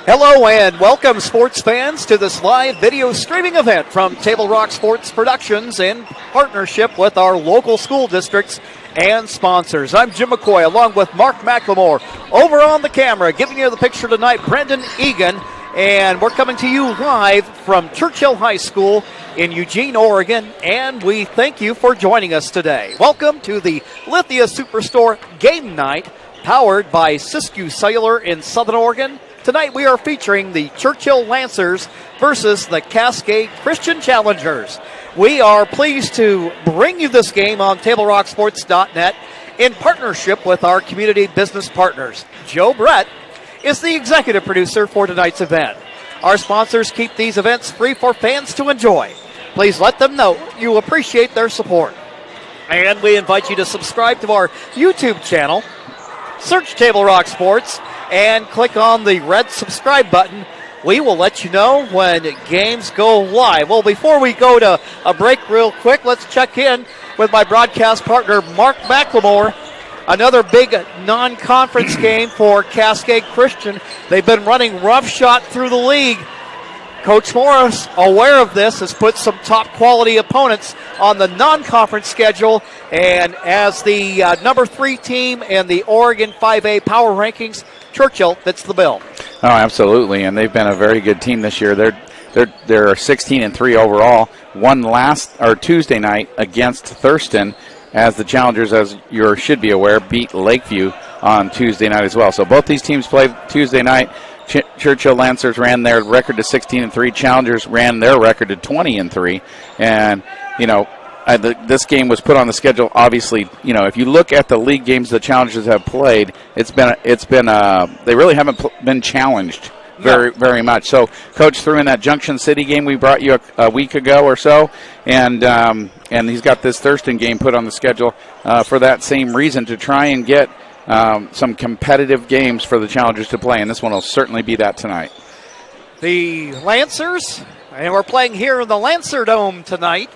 Hello and welcome, sports fans, to this live video streaming event from Table Rock Sports Productions in partnership with our local school districts and sponsors. I'm Jim McCoy along with Mark McLemore. Over on the camera, giving you the picture tonight, Brendan Egan. And we're coming to you live from Churchill High School in Eugene, Oregon. And we thank you for joining us today. Welcome to the Lithia Superstore Game Night, powered by Siskiyou Cellular in Southern Oregon. Tonight we are featuring the Churchill Lancers versus the Cascade Christian Challengers. We are pleased to bring you this game on TableRockSports.net in partnership with our community business partners. Joe Brett is the executive producer for tonight's event. Our sponsors keep these events free for fans to enjoy. Please let them know you appreciate their support. And we invite you to subscribe to our YouTube channel. Search Table Rock Sports and click on the red subscribe button. We will let you know when games go live. Well, before we go to a break real quick, let's check in with my broadcast partner, Mark McLemore. Another big non-conference game for Cascade Christian. They've been running roughshod through the league. Coach Morris, aware of this, has put some top-quality opponents on the non-conference schedule. And as the number 3 team in the Oregon 5A power rankings, Churchill fits the bill. Oh, absolutely, and they've been a very good team this year. They're 16-3 overall. Won Tuesday night against Thurston, as the Challengers, as you should be aware, beat Lakeview on Tuesday night as well. So both these teams played Tuesday night. Churchill Lancers ran their record to 16-3. Challengers ran their record to 20-3. And, you know, this game was put on the schedule. Obviously, you know, if you look at the league games the Challengers have played, they really haven't been challenged very much. So, Coach threw in that Junction City game we brought you a week ago or so, and he's got this Thurston game put on the schedule for that same reason, to try and get some competitive games for the Challengers to play, and this one will certainly be that tonight. The Lancers, and we're playing here in the Lancer Dome tonight.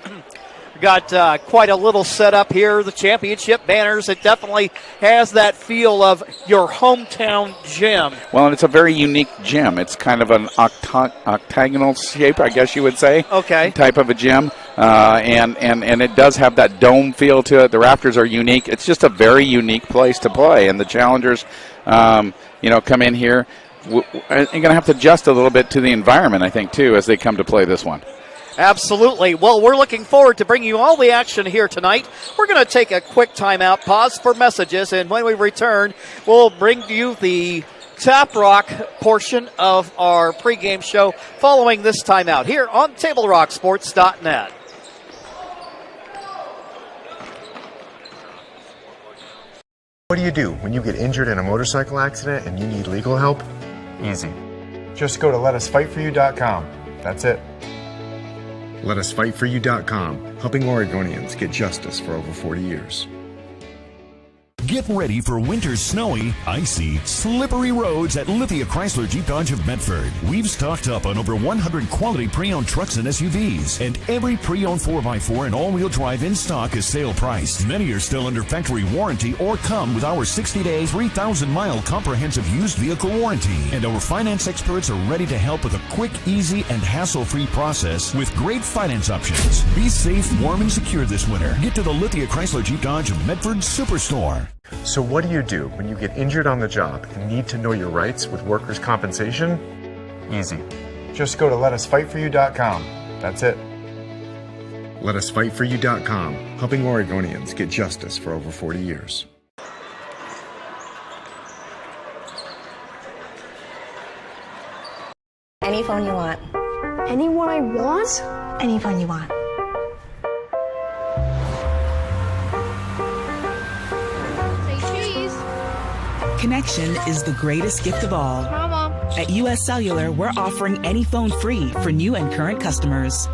We got quite a little setup here, the championship banners. It definitely has that feel of your hometown gym. Well, and it's a very unique gym. It's kind of an octagonal shape, I guess you would say. Okay. Type of a gym. And it does have that dome feel to it. The rafters are unique. It's just a very unique place to play. And the Challengers, come in here and going to have to adjust a little bit to the environment, I think, too, as they come to play this one. Absolutely. Well, we're looking forward to bringing you all the action here tonight. We're going to take a quick timeout, pause for messages, and when we return, we'll bring you the Tap Rock portion of our pregame show following this timeout here on TableRockSports.net. What do you do when you get injured in a motorcycle accident and you need legal help? Easy. Just go to letusfightforyou.com. That's it. LetUsFightForYou.com, helping Oregonians get justice for over 40 years. Get ready for winter's snowy, icy, slippery roads at Lithia Chrysler Jeep Dodge of Medford. We've stocked up on over 100 quality pre-owned trucks and SUVs, and every pre-owned 4x4 and all-wheel drive in stock is sale priced. Many are still under factory warranty or come with our 60-day, 3,000-mile comprehensive used vehicle warranty. And our finance experts are ready to help with a quick, easy, and hassle-free process with great finance options. Be safe, warm, and secure this winter. Get to the Lithia Chrysler Jeep Dodge of Medford Superstore. So what do you do when you get injured on the job and need to know your rights with workers' compensation? Easy. Just go to letusfightforyou.com. That's it. LetUsFightForYou.com, helping Oregonians get justice for over 40 years. Any phone you want. Any one I want? Any phone you want. Connection is the greatest gift of all. Mama. At US Cellular, we're offering any phone free for new and current customers.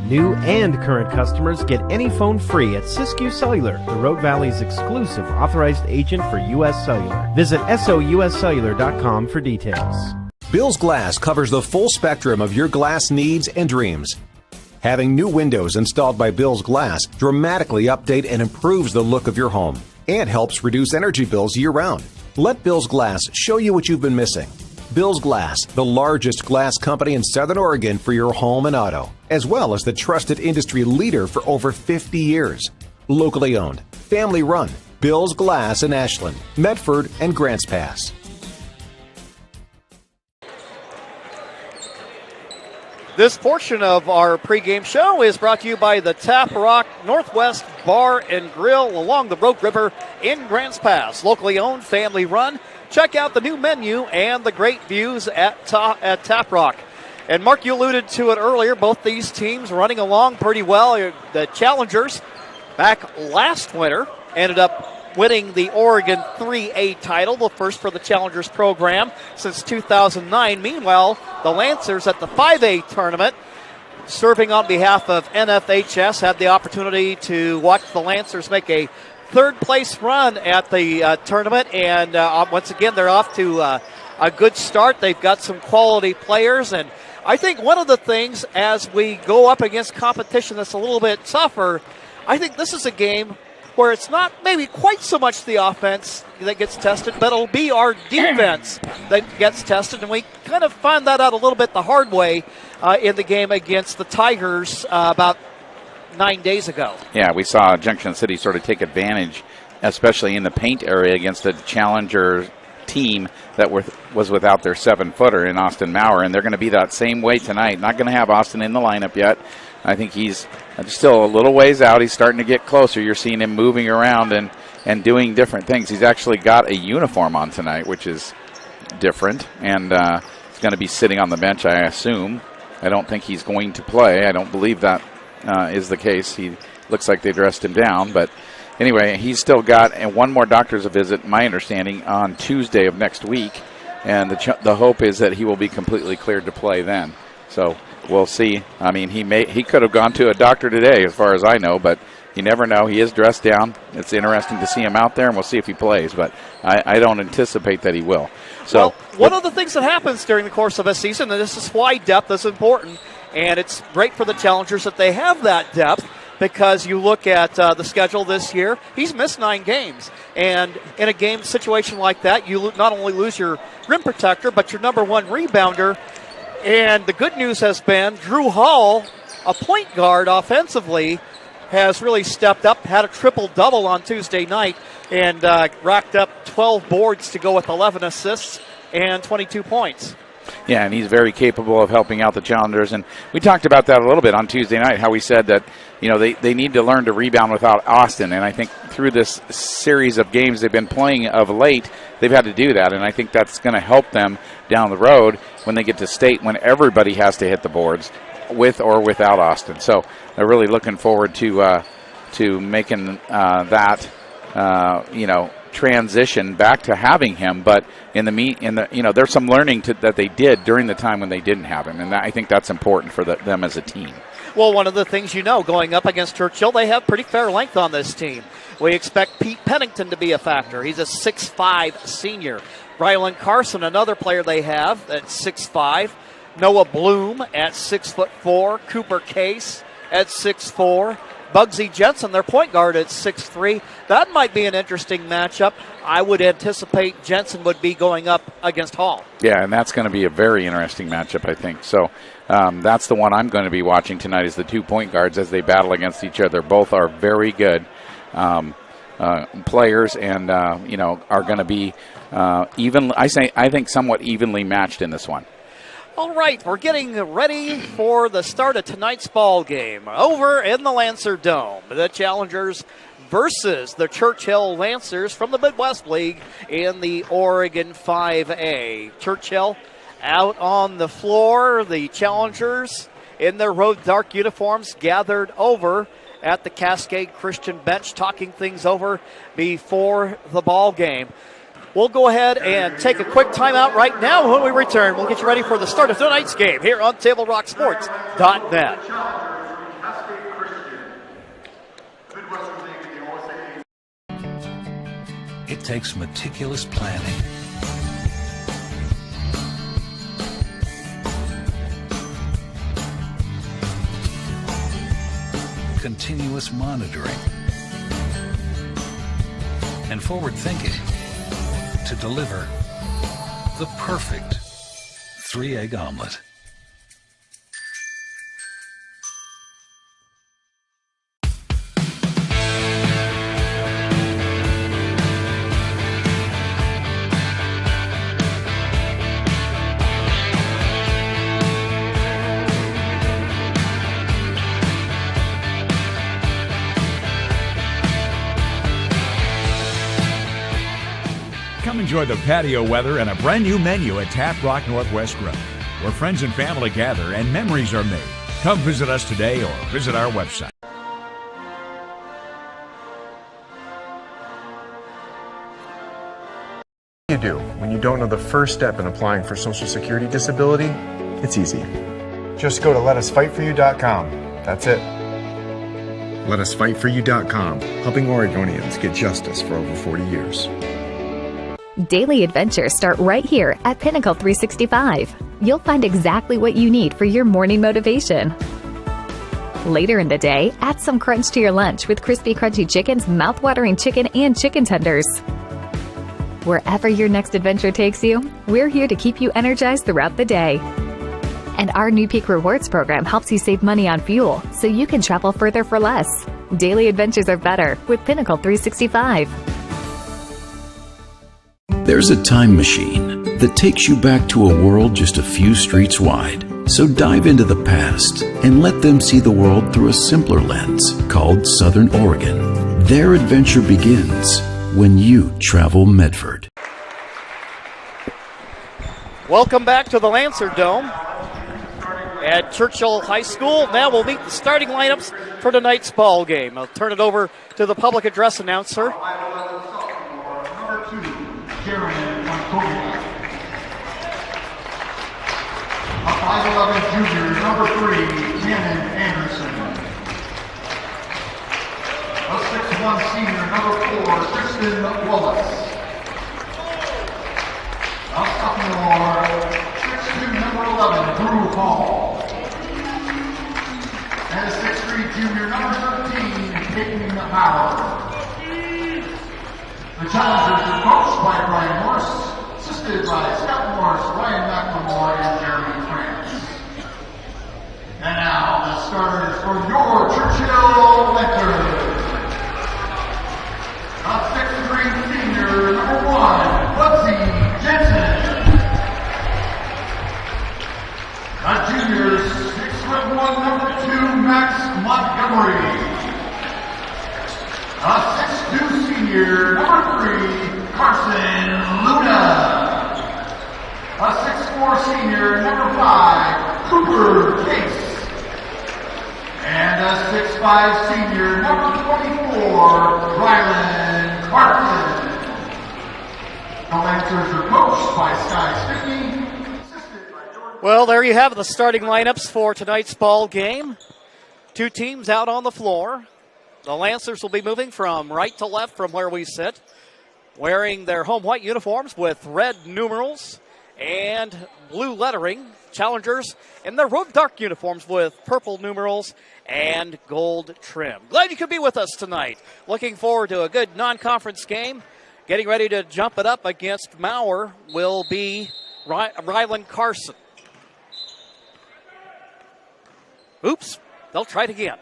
New and current customers get any phone free at Siskiyou Cellular, the Road Valley's exclusive authorized agent for US Cellular. Visit souscellular.com for details. Bill's Glass covers the full spectrum of your glass needs and dreams. Having new windows installed by Bill's Glass dramatically update and improves the look of your home and helps reduce energy bills year-round. Let Bill's Glass show you what you've been missing. Bill's Glass, the largest glass company in Southern Oregon for your home and auto, as well as the trusted industry leader for over 50 years. Locally owned, family run, Bill's Glass in Ashland, Medford, and Grants Pass. This portion of our pregame show is brought to you by the Tap Rock Northwest Bar and Grill along the Rogue River in Grants Pass. Locally owned, family run. Check out the new menu and the great views at Tap Rock. And Mark, you alluded to it earlier, both these teams running along pretty well. The Challengers back last winter ended up winning the Oregon 3A title, the first for the Challengers program since 2009. Meanwhile, the Lancers at the 5A tournament, serving on behalf of NFHS, had the opportunity to watch the Lancers make a third-place run at the tournament, and once again, they're off to a good start. They've got some quality players, and I think one of the things as we go up against competition that's a little bit tougher, I think this is a game where it's not maybe quite so much the offense that gets tested, but it'll be our defense that gets tested. And we kind of found that out a little bit the hard way in the game against the Tigers about 9 days ago. Yeah, we saw Junction City sort of take advantage, especially in the paint area against the Challenger team that was without their 7-footer in Austin Maurer, and they're going to be that same way tonight. Not going to have Austin in the lineup yet. I think he's still a little ways out. He's starting to get closer. You're seeing him moving around and doing different things. He's actually got a uniform on tonight, which is different, and he's going to be sitting on the bench, I assume. I don't think he's going to play. I don't believe that is the case. He looks like they dressed him down, but anyway, he's still got one more doctor's visit, my understanding, on Tuesday of next week, and the hope is that he will be completely cleared to play then. So we'll see. I mean, he could have gone to a doctor today, as far as I know, but you never know. He is dressed down. It's interesting to see him out there, and we'll see if he plays, but I don't anticipate that he will. So, well, one of the things that happens during the course of a season, and this is why depth is important, and it's great for the Challengers that they have that depth, because you look at the schedule this year, he's missed 9 games. And in a game situation like that, you not only lose your rim protector, but your number 1 rebounder. And the good news has been Drew Hall, a point guard offensively, has really stepped up, had a triple-double on Tuesday night, and racked up 12 boards to go with 11 assists and 22 points. Yeah, and he's very capable of helping out the Challengers. And we talked about that a little bit on Tuesday night, how we said that, you know, they need to learn to rebound without Austin. And I think through this series of games they've been playing of late, they've had to do that. And I think that's going to help them down the road when they get to state, when everybody has to hit the boards with or without Austin. So they're really looking forward to making that, transition back to having him, but there's some learning that they did during the time when they didn't have him, and I think that's important for them as a team. Well, one of the things going up against Churchill, they have pretty fair length on this team. We expect Pete Pennington to be a factor. He's a 6'5" senior. Rylan Carson, another player they have at 6'5". Noah Bloom at 6'4". Cooper Case at 6'4". Bugsy Jensen, their point guard, at 6'3". That might be an interesting matchup. I would anticipate Jensen would be going up against Hall. Yeah, and that's going to be a very interesting matchup, I think. So that's the one I'm going to be watching tonight, is the 2 point guards as they battle against each other. Both are very good players, and are going to be I think somewhat evenly matched in this one. All right, we're getting ready for the start of tonight's ball game over in the Lancer Dome. The Challengers versus the Churchill Lancers from the Midwest League in the Oregon 5A. Churchill out on the floor. The Challengers in their road dark uniforms gathered over at the Cascade Christian bench, talking things over before the ball game. We'll go ahead and take a quick timeout right now. When we return, we'll get you ready for the start of tonight's game here on TableRockSports.net. It takes meticulous planning, continuous monitoring, and forward thinking to deliver the perfect 3-egg omelet. Come enjoy the patio weather and a brand new menu at Tap Rock Northwest Grill, where friends and family gather and memories are made. Come visit us today or visit our website. You do when you don't know the first step in applying for Social Security disability? It's easy. Just go to letusfightforyou.com. That's it. Letusfightforyou.com, helping Oregonians get justice for over 40 years. Daily adventures start right here at Pinnacle 365. You'll find exactly what you need for your morning motivation. Later in the day, add some crunch to your lunch with crispy, crunchy chickens, mouth-watering chicken, and chicken tenders. Wherever your next adventure takes you, we're here to keep you energized throughout the day. And our new Peak Rewards program helps you save money on fuel so you can travel further for less. Daily adventures are better with Pinnacle 365. There's a time machine that takes you back to a world just a few streets wide. So dive into the past and let them see the world through a simpler lens called Southern Oregon. Their adventure begins when you travel Medford. Welcome back to the Lancer Dome at Churchill High School. Now we'll meet the starting lineups for tonight's ball game. I'll turn it over to the public address announcer. Jeremy Montgomery. A 5'11" junior, number 3, Shannon Anderson. A 6'1" senior, number 4, Kristen Wallace. A sophomore, 6'2", number 11, Drew Hall. And a 6'3" junior, number 13, Peyton Howard. The challengers are coached by Brian Morse, assisted by Scott Morse, Ryan McLemore, and Jeremy France. And now the starters for your Churchill Lakers. A 6'3" senior, number 1, Bugsy Jensen. A junior, 6'1", number 2, Max Montgomery. A 6'2" senior, number 3, Carson Luna. A 6'4" senior, number 5, Cooper Case. And a 6'5" senior, number 24, Rylan Carson. The Lancers are coached by Sky Stickney. Well, there you have the starting lineups for tonight's ball game. Two teams out on the floor. The Lancers will be moving from right to left from where we sit, wearing their home white uniforms with red numerals and blue lettering. Challengers in their road dark uniforms with purple numerals and gold trim. Glad you could be with us tonight. Looking forward to a good non-conference game. Getting ready to jump it up against Mauer will be Rylan Carson. Oops, they'll try it again.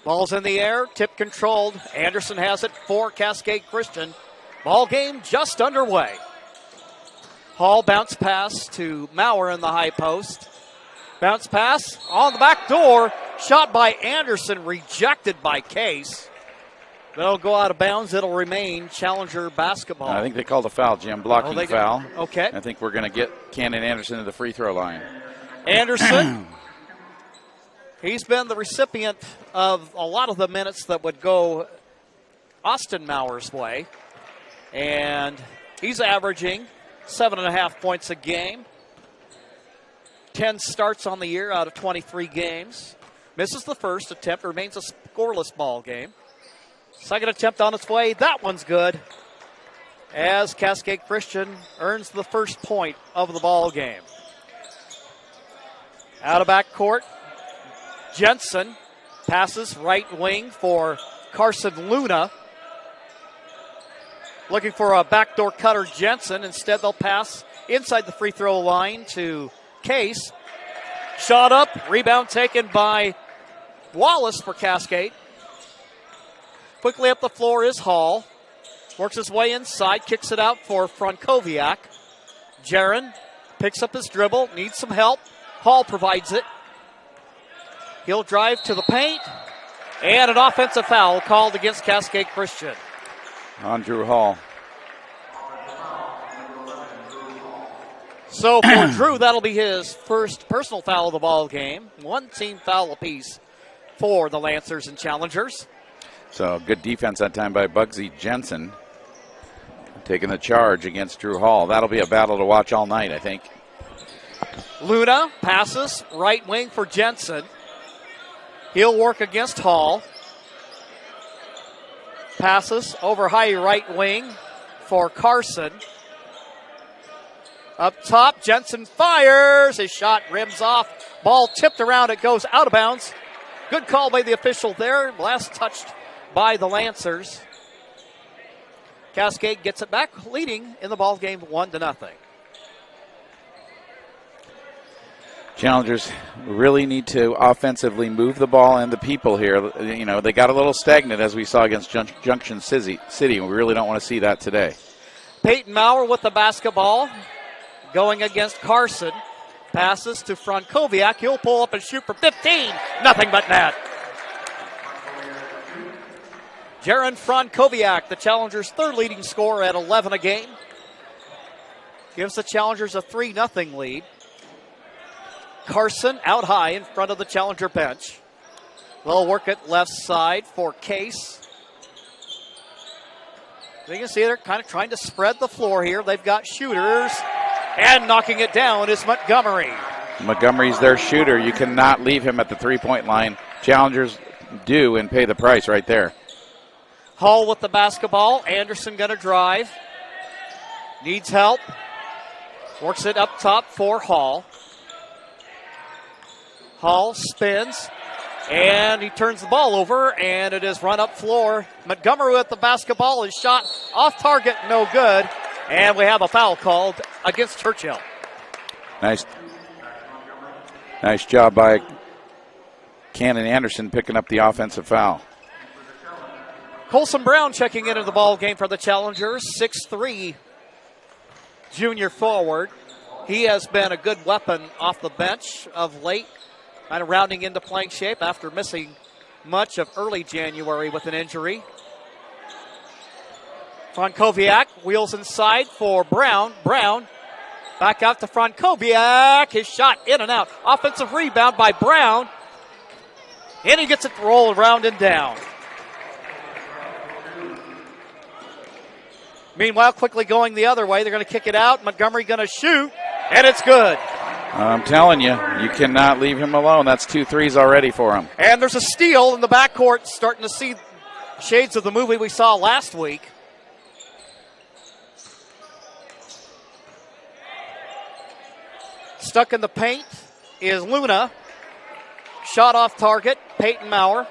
Ball's in the air, tip controlled. Anderson has it for Cascade Christian. Ball game just underway. Hall bounce pass to Mauer in the high post. Bounce pass on the back door. Shot by Anderson, rejected by Case. That'll go out of bounds. It'll remain Challenger basketball. I think they called a foul, Jim. Blocking foul. Okay. I think we're going to get Cannon Anderson to the free throw line. Anderson. He's been the recipient of a lot of the minutes that would go Austin Mauer's way. And he's averaging 7.5 points a game. 10 starts on the year out of 23 games. Misses the first attempt, remains a scoreless ball game. Second attempt on its way. That one's good. As Cascade Christian earns the first point of the ball game. Out of back court. Jensen passes right wing for Carson Luna. Looking for a backdoor cutter, Jensen. Instead, they'll pass inside the free throw line to Case. Shot up, rebound taken by Wallace for Cascade. Quickly up the floor is Hall. Works his way inside, kicks it out for Frankowiak. Jaron picks up his dribble, needs some help. Hall provides it. He'll drive to the paint, and an offensive foul called against Cascade Christian. On Drew Hall. So for Drew, that'll be his first personal foul of the ball game. One team foul apiece for the Lancers and Challengers. So good defense that time by Bugsy Jensen. Taking the charge against Drew Hall. That'll be a battle to watch all night, I think. Luna passes right wing for Jensen. He'll work against Hall. Passes over high right wing for Carson. Up top, Jensen fires. His shot rims off. Ball tipped around. It goes out of bounds. Good call by the official there. Last touched by the Lancers. Cascade gets it back, leading in the ball game 1-0. Challengers really need to offensively move the ball and the people here. You know, they got a little stagnant as we saw against Junction City. We really don't want to see that today. Peyton Maurer with the basketball, going against Carson. Passes to Frankowiak. He'll pull up and shoot for 15. Nothing but net. Jaron Frankowiak, the Challengers' third leading scorer at 11 a game. Gives the Challengers a 3-0 lead. Carson out high in front of the Challenger bench. They'll work it left side for Case. You can see they're kind of trying to spread the floor here. They've got shooters. And knocking it down is Montgomery. Montgomery's their shooter. You cannot leave him at the three-point line. Challengers do and pay the price right there. Hall with the basketball. Anderson going to drive. Needs help. Works it up top for Hall. Hall spins. And he turns the ball over. And it is run up floor. Montgomery with the basketball. His shot off target. No good. And we have a foul called against Churchill. Nice job by Cannon Anderson picking up the offensive foul. Colson Brown checking into the ball game for the Challengers. 6'3", junior forward. He has been a good weapon off the bench of late, kind of rounding into playing shape after missing much of early January with an injury. Frankowiak wheels inside for Brown. Brown back out to Frankowiak. His shot in and out. Offensive rebound by Brown. And he gets it rolled around and down. Meanwhile, quickly going the other way. They're going to kick it out. Montgomery going to shoot. And it's good. I'm telling you, you cannot leave him alone. That's 2 threes already for him. And there's a steal in the backcourt. Starting to see shades of the movie we saw last week. Stuck in the paint is Luna. Shot off target, Peyton Maurer.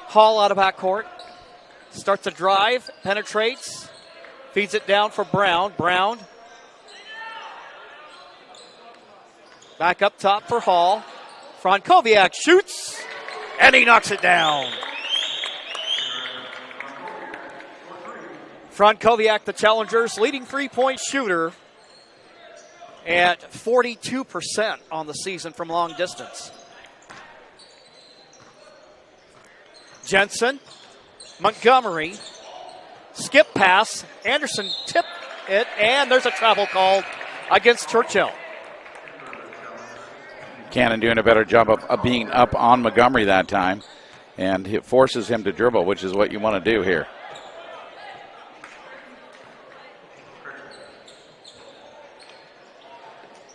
Hall out of backcourt. Starts a drive, penetrates, feeds it down for Brown. Brown back up top for Hall. Frankowiak shoots, and he knocks it down. Frankowiak, the Challengers' leading three-point shooter, at 42% on the season from long distance. Jensen, Montgomery, skip pass, Anderson tipped it, and there's a travel called against Churchill. Cannon doing a better job of being up on Montgomery that time, and it forces him to dribble, which is what you want to do here.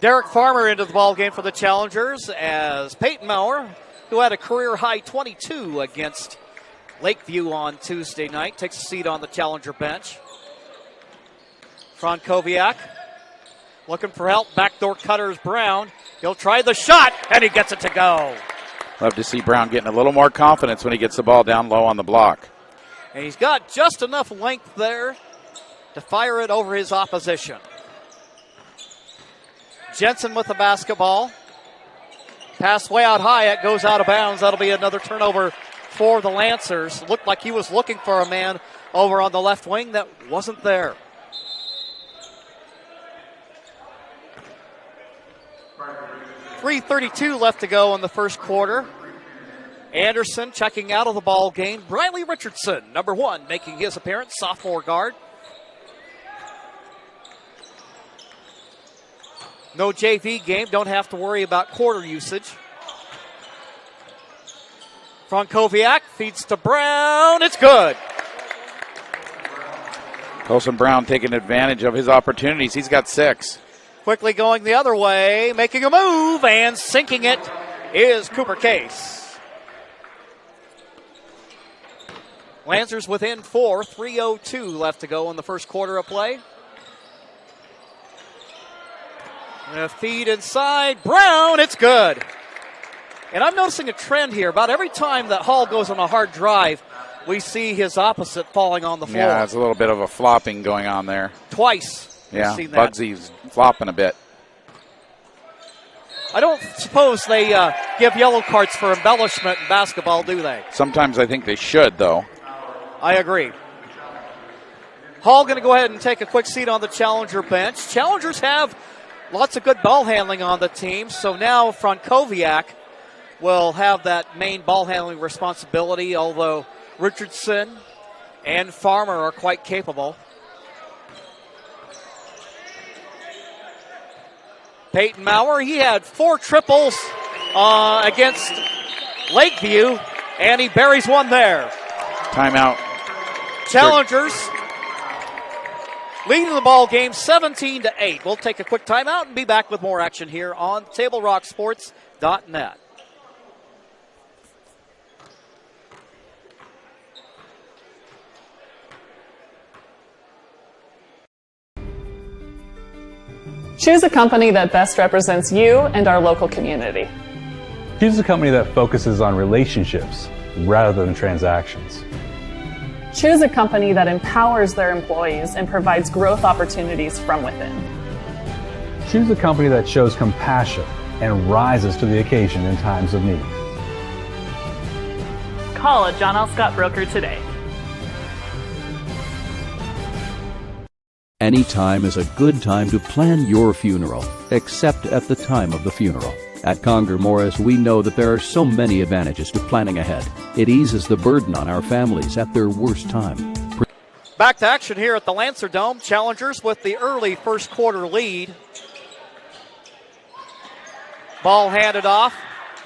Derek Farmer into the ball game for the Challengers as Peyton Maurer, who had a career-high 22 against Lakeview on Tuesday night, takes a seat on the Challenger bench. Frankowiak looking for help. Backdoor cutter is Brown. He'll try the shot, and he gets it to go. Love to see Brown getting a little more confidence when he gets the ball down low on the block. And he's got just enough length there to fire it over his opposition. Jensen with the basketball. Pass way out high. It goes out of bounds. That'll be another turnover for the Lancers. Looked like he was looking for a man over on the left wing that wasn't there. .332 left to go in the first quarter. Anderson checking out of the ball game. Briley Richardson, number 1, making his appearance, sophomore guard. No JV game, don't have to worry about quarter usage. Frankowiak feeds to Brown, it's good. Colson Brown taking advantage of his opportunities. He's got 6. Quickly going the other way, making a move and sinking it is Cooper Case. Lancers within 4, 3:02 left to go in the first quarter of play. And a feed inside, Brown, it's good. And I'm noticing a trend here. About every time that Hall goes on a hard drive, we see his opposite falling on the floor. Yeah, it's a little bit of a flopping going on there. Twice. Yeah, seen that. Bugsy's flopping a bit. I don't suppose they give yellow cards for embellishment in basketball, do they? Sometimes I think they should, though. I agree. Hall going to go ahead and take a quick seat on the Challenger bench. Challengers have lots of good ball handling on the team, so now Frankowiak will have that main ball handling responsibility, although Richardson and Farmer are quite capable. Peyton Maurer, he had 4 triples against Lakeview, and he buries one there. Timeout. Challengers leading the ball game 17-8. We'll take a quick timeout and be back with more action here on TableRockSports.net. Choose a company that best represents you and our local community. Choose a company that focuses on relationships rather than transactions. Choose a company that empowers their employees and provides growth opportunities from within. Choose a company that shows compassion and rises to the occasion in times of need. Call a John L. Scott broker today. Any time is a good time to plan your funeral, except at the time of the funeral. At Conger Morris, we know that there are so many advantages to planning ahead. It eases the burden on our families at their worst time. Back to action here at the Lancer Dome. Challengers with the early first quarter lead. Ball handed off.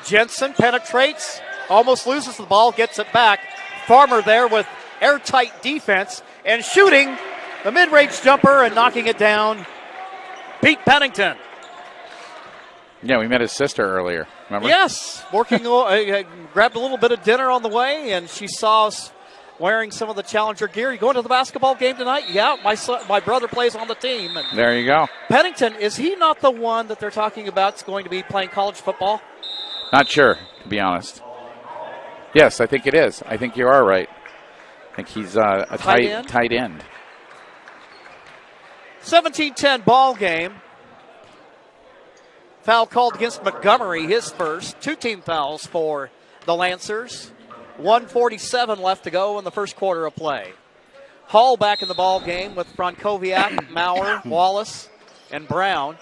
Jensen penetrates, almost loses the ball, gets it back. Farmer there with airtight defense and shooting the mid-range jumper and knocking it down. Pete Pennington. Yeah, we met his sister earlier, remember? Yes, working, grabbed a little bit of dinner on the way, and she saw us wearing some of the Challenger gear. You going to the basketball game tonight? Yeah, my brother plays on the team. And there you go. Pennington, is he not the one that they're talking about is going to be playing college football? Not sure, to be honest. Yes, I think it is. I think you are right. I think he's a tight end. 17-10 ball game. Foul called against Montgomery, his first. 2 team fouls for the Lancers. 1:47 left to go in the first quarter of play. Hall back in the ball game with Frankowiak, Maurer, Wallace, and Brown.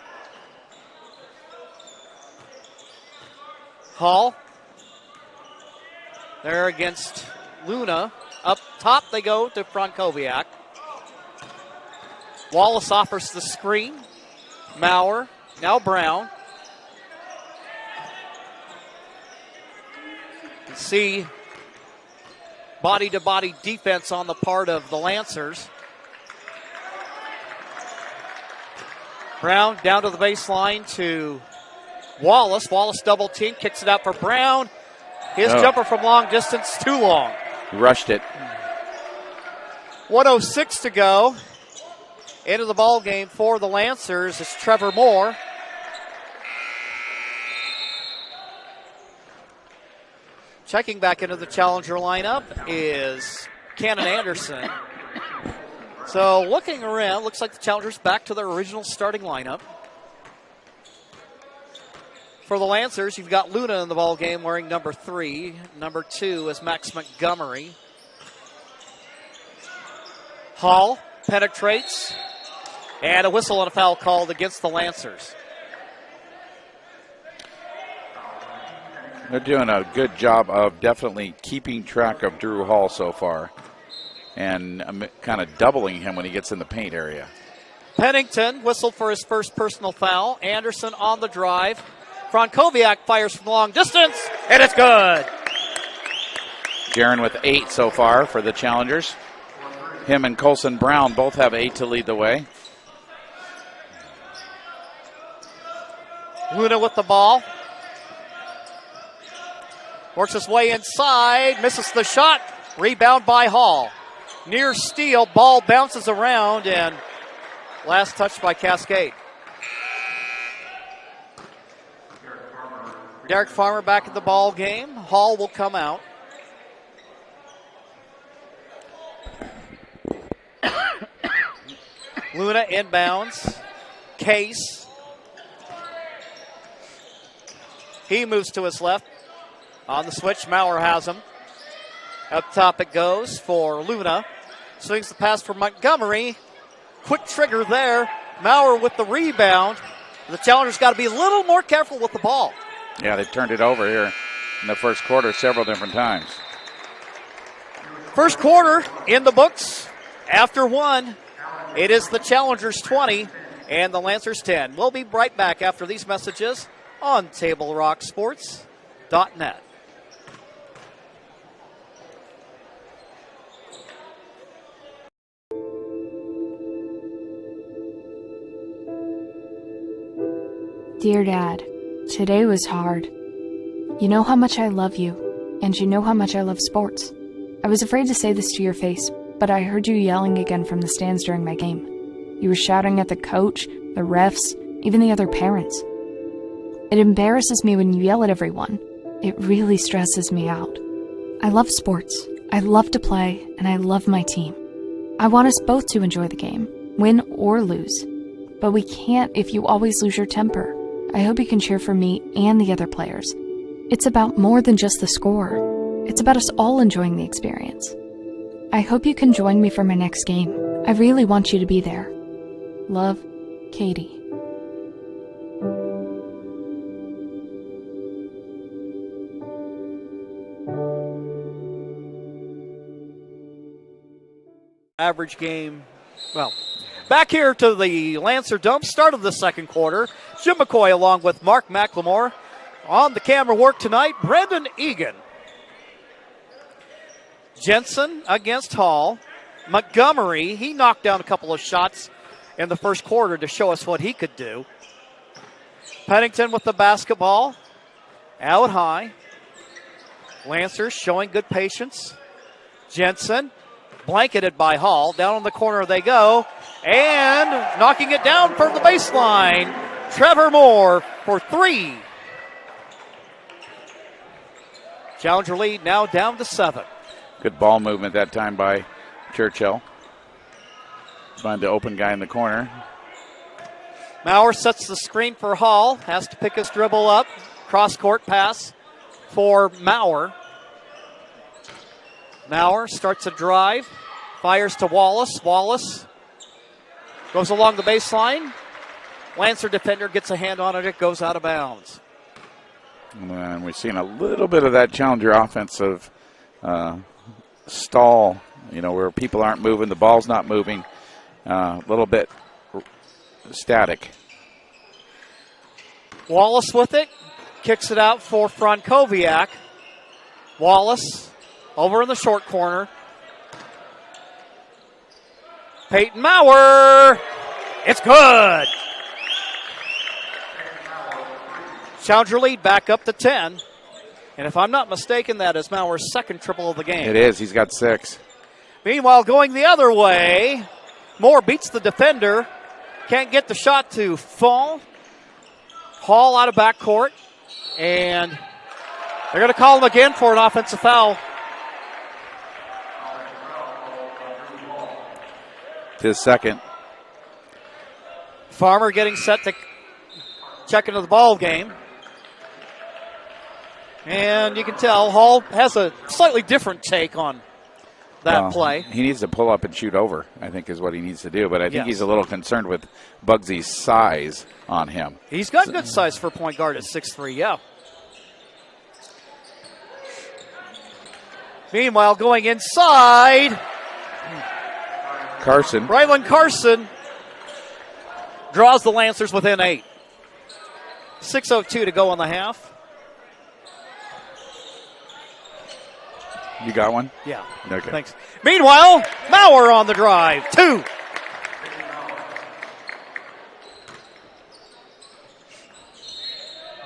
Hall there against Luna. Up top they go to Frankowiak. Wallace offers the screen. Maurer, now Brown. You see body-to-body defense on the part of the Lancers. Brown down to the baseline to Wallace. Wallace double team, kicks it out for Brown. His jumper from long distance, too long. Rushed it. 1:06 to go. Into the ball game for the Lancers is Trevor Moore. Checking back into the Challenger lineup is Buchanan Anderson. So looking around, looks like the Challengers back to their original starting lineup. For the Lancers, you've got Luna in the ball game wearing number 3. Number 2 is Max Montgomery. Hall penetrates, and a whistle and a foul called against the Lancers. They're doing a good job of definitely keeping track of Drew Hall so far and kind of doubling him when he gets in the paint area. Pennington whistled for his first personal foul. Anderson on the drive. Frankowiak fires from long distance, and it's good. Jaron with 8 so far for the Challengers. Him and Colson Brown both have 8 to lead the way. Luna with the ball. Works his way inside, misses the shot. Rebound by Hall. Near steal, ball bounces around, and last touch by Cascade. Derek Farmer back at the ball game. Hall will come out. Luna inbounds. Case. He moves to his left. On the switch, Maurer has him. Up top it goes for Luna. Swings the pass for Montgomery. Quick trigger there. Maurer with the rebound. The Challengers got to be a little more careful with the ball. Yeah, they turned it over here in the first quarter several different times. First quarter in the books. After 1, it is the Challengers 20 and the Lancers 10. We'll be right back after these messages on TableRockSports.net. Dear Dad, today was hard. You know how much I love you, and you know how much I love sports. I was afraid to say this to your face, but I heard you yelling again from the stands during my game. You were shouting at the coach, the refs, even the other parents. It embarrasses me when you yell at everyone. It really stresses me out. I love sports. I love to play, and I love my team. I want us both to enjoy the game, win or lose. But we can't if you always lose your temper. I hope you can cheer for me and the other players. It's about more than just the score. It's about us all enjoying the experience. I hope you can join me for my next game. I really want you to be there. Love, Katie. Average game, well, back here to the Lancer Dome, start of the second quarter. Jim McCoy along with Mark McLemore. On the camera work tonight, Brendan Egan. Jensen against Hall. Montgomery, he knocked down a couple of shots in the first quarter to show us what he could do. Pennington with the basketball. Out high. Lancers showing good patience. Jensen blanketed by Hall. Down on the corner they go. And knocking it down from the baseline, Trevor Moore for 3. Challenger lead now down to 7. Good ball movement that time by Churchill. Find the open guy in the corner. Maurer sets the screen for Hall. Has to pick his dribble up. Cross-court pass for Maurer. Maurer starts a drive. Fires to Wallace. Wallace goes along the baseline. Lancer defender gets a hand on it. It goes out of bounds. And we've seen a little bit of that Challenger offensive stall, where people aren't moving, the ball's not moving, a little bit static. Wallace with it, kicks it out for Frankowiak. Wallace over in the short corner. Peyton Maurer, it's good. Challenger lead back up to 10. And if I'm not mistaken, that is Maurer's second triple of the game. It is. He's got 6. Meanwhile, going the other way, Moore beats the defender. Can't get the shot to fall. Hall out of backcourt. And they're going to call him again for an offensive foul. his second. Farmer getting set to check into the ball game. And you can tell Hall has a slightly different take on that play. He needs to pull up and shoot over, I think is what he needs to do. But I think Yes. he's a little concerned with Bugsy's size on him. He's got good size for point guard at 6'3", yeah. Meanwhile, going inside, Carson. Ryland Carson draws the Lancers within 8. 6:02 to go on the half. You got one? Yeah. Okay. Thanks. Meanwhile, Maurer on the drive. 2.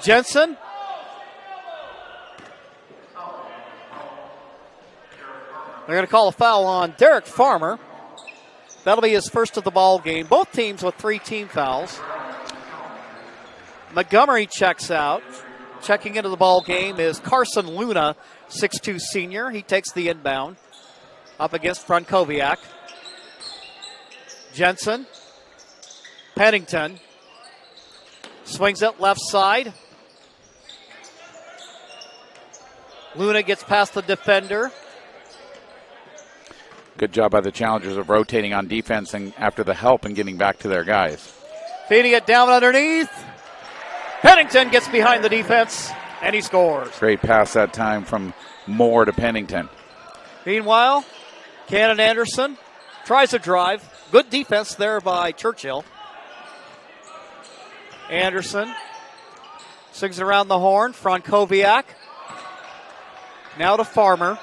Jensen. They're going to call a foul on Derek Farmer. That'll be his first of the ball game. Both teams with 3 team fouls. Montgomery checks out. Checking into the ball game is Carson Luna, 6'2 senior. He takes the inbound up against Frankowiak. Jensen. Pennington. Swings it left side. Luna gets past the defender. Good job by the Challengers of rotating on defense and after the help and getting back to their guys. Feeding it down underneath. Pennington gets behind the defense, and he scores. Great pass that time from Moore to Pennington. Meanwhile, Cannon Anderson tries a drive. Good defense there by Churchill. Anderson swings it around the horn. Frankowiak. Now to Farmer.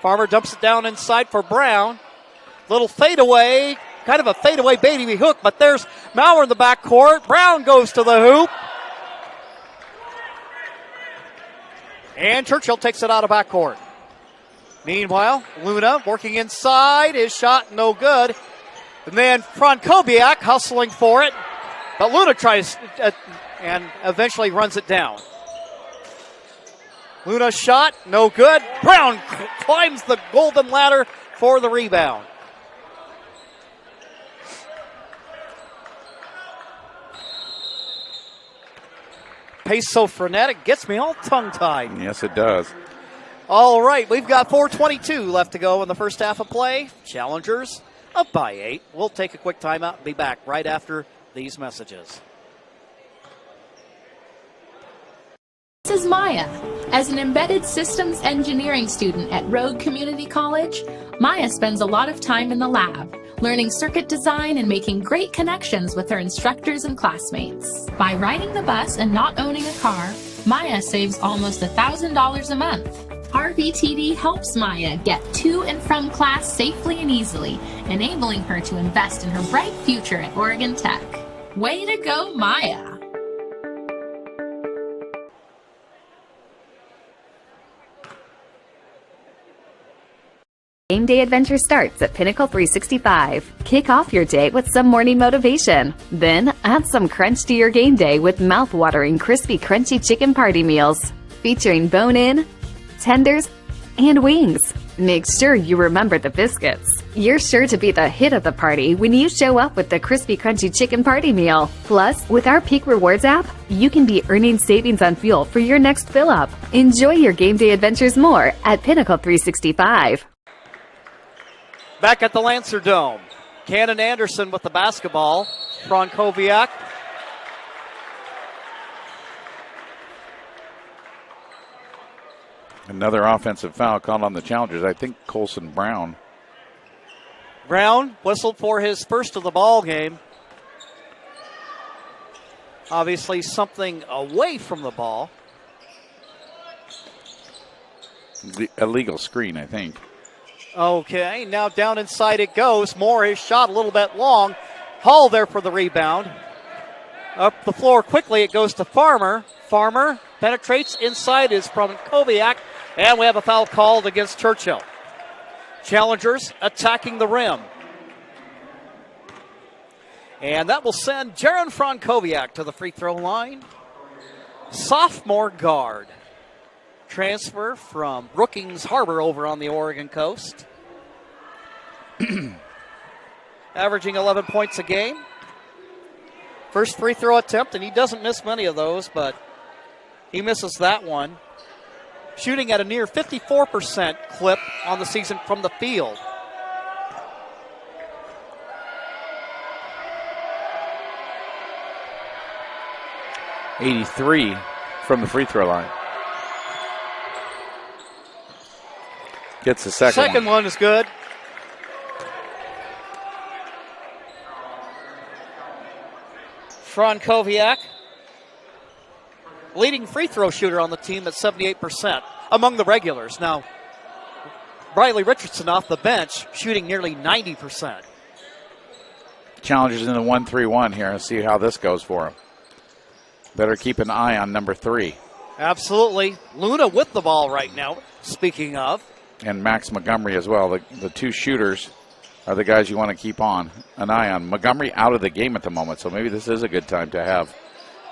Farmer dumps it down inside for Brown. Little fadeaway, kind of a fadeaway baby hook, but there's Maurer in the backcourt. Brown goes to the hoop. And Churchill takes it out of backcourt. Meanwhile, Luna working inside. His shot no good. And then Frankowiak hustling for it. But Luna tries and eventually runs it down. Luna's shot, no good. Brown climbs the golden ladder for the rebound. Pace so frenetic, gets me all tongue-tied. Yes, it does. All right, we've got 4:22 left to go in the first half of play. Challengers up by 8. We'll take a quick timeout and be back right after these messages. This is Maya. As an embedded systems engineering student at Rogue Community College, Maya spends a lot of time in the lab, learning circuit design and making great connections with her instructors and classmates. By riding the bus and not owning a car, Maya saves almost $1,000 a month. RVTD helps Maya get to and from class safely and easily, enabling her to invest in her bright future at Oregon Tech. Way to go, Maya! Game day adventure starts at Pinnacle 365. Kick off your day with some morning motivation. Then add some crunch to your game day with mouth-watering crispy crunchy chicken party meals. Featuring bone-in, tenders, and wings. Make sure you remember the biscuits. You're sure to be the hit of the party when you show up with the crispy crunchy chicken party meal. Plus, with our Peak Rewards app, you can be earning savings on fuel for your next fill-up. Enjoy your game day adventures more at Pinnacle 365. Back at the Lancer Dome. Cannon Anderson with the basketball. Frankowiak. Another offensive foul called on the Challengers. I think Colson Brown. Brown whistled for his first of the ball game. Obviously something away from the ball. Illegal screen, I think. Okay, now down inside it goes. Moore, his shot a little bit long. Hall there for the rebound. Up the floor quickly, it goes to Farmer. Farmer penetrates inside is from Koviak, and we have a foul called against Churchill. Challengers attacking the rim. And that will send Jaron Frankowiak to the free throw line. Sophomore guard. Transfer from Brookings Harbor over on the Oregon coast. averaging 11 points a game. First free throw attempt, and he doesn't miss many of those, but he misses that one. Shooting at a near 54% clip on the season from the field. .83 from the free throw line. Gets the second one is good. Frankowiak, leading free throw shooter on the team at 78% among the regulars. Now, Briley Richardson off the bench, shooting nearly 90%. Challengers in the 1-3-1 here. Let's see how this goes for him. Better keep an eye on number 3. Absolutely. Luna with the ball right now, speaking of. And Max Montgomery as well. The two shooters are the guys you want to keep an eye on. Montgomery out of the game at the moment, so maybe this is a good time to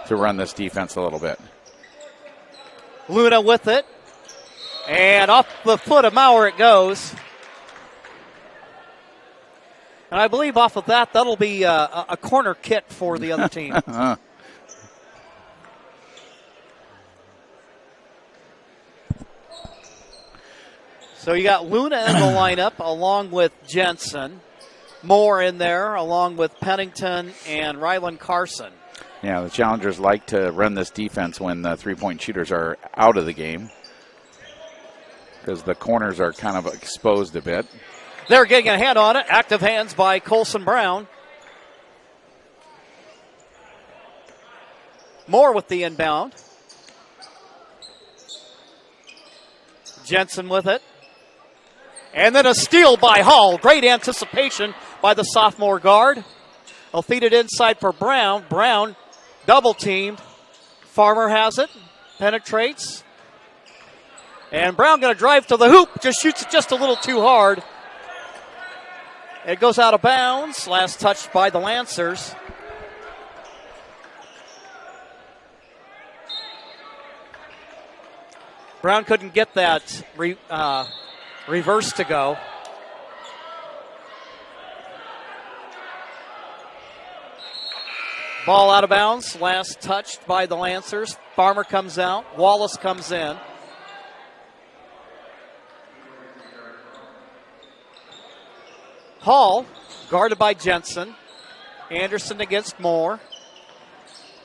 run this defense a little bit. Luna with it. And off the foot of Maurer it goes. And I believe off of that, that'll be a corner kick for the other team. So you got Luna in the lineup along with Jensen. Moore in there along with Pennington and Ryland Carson. Yeah, the Challengers like to run this defense when the three-point shooters are out of the game because the corners are kind of exposed a bit. They're getting a hand on it. Active hands by Colson Brown. Moore with the inbound. Jensen with it. And then a steal by Hall. Great anticipation by the sophomore guard. He'll feed it inside for Brown. Brown double teamed. Farmer has it. Penetrates. And Brown going to drive to the hoop. Just shoots it just a little too hard. It goes out of bounds. Last touched by the Lancers. Brown couldn't get that reverse to go. Ball out of bounds. Last touched by the Lancers. Farmer comes out. Wallace comes in. Hall guarded by Jensen. Anderson against Moore.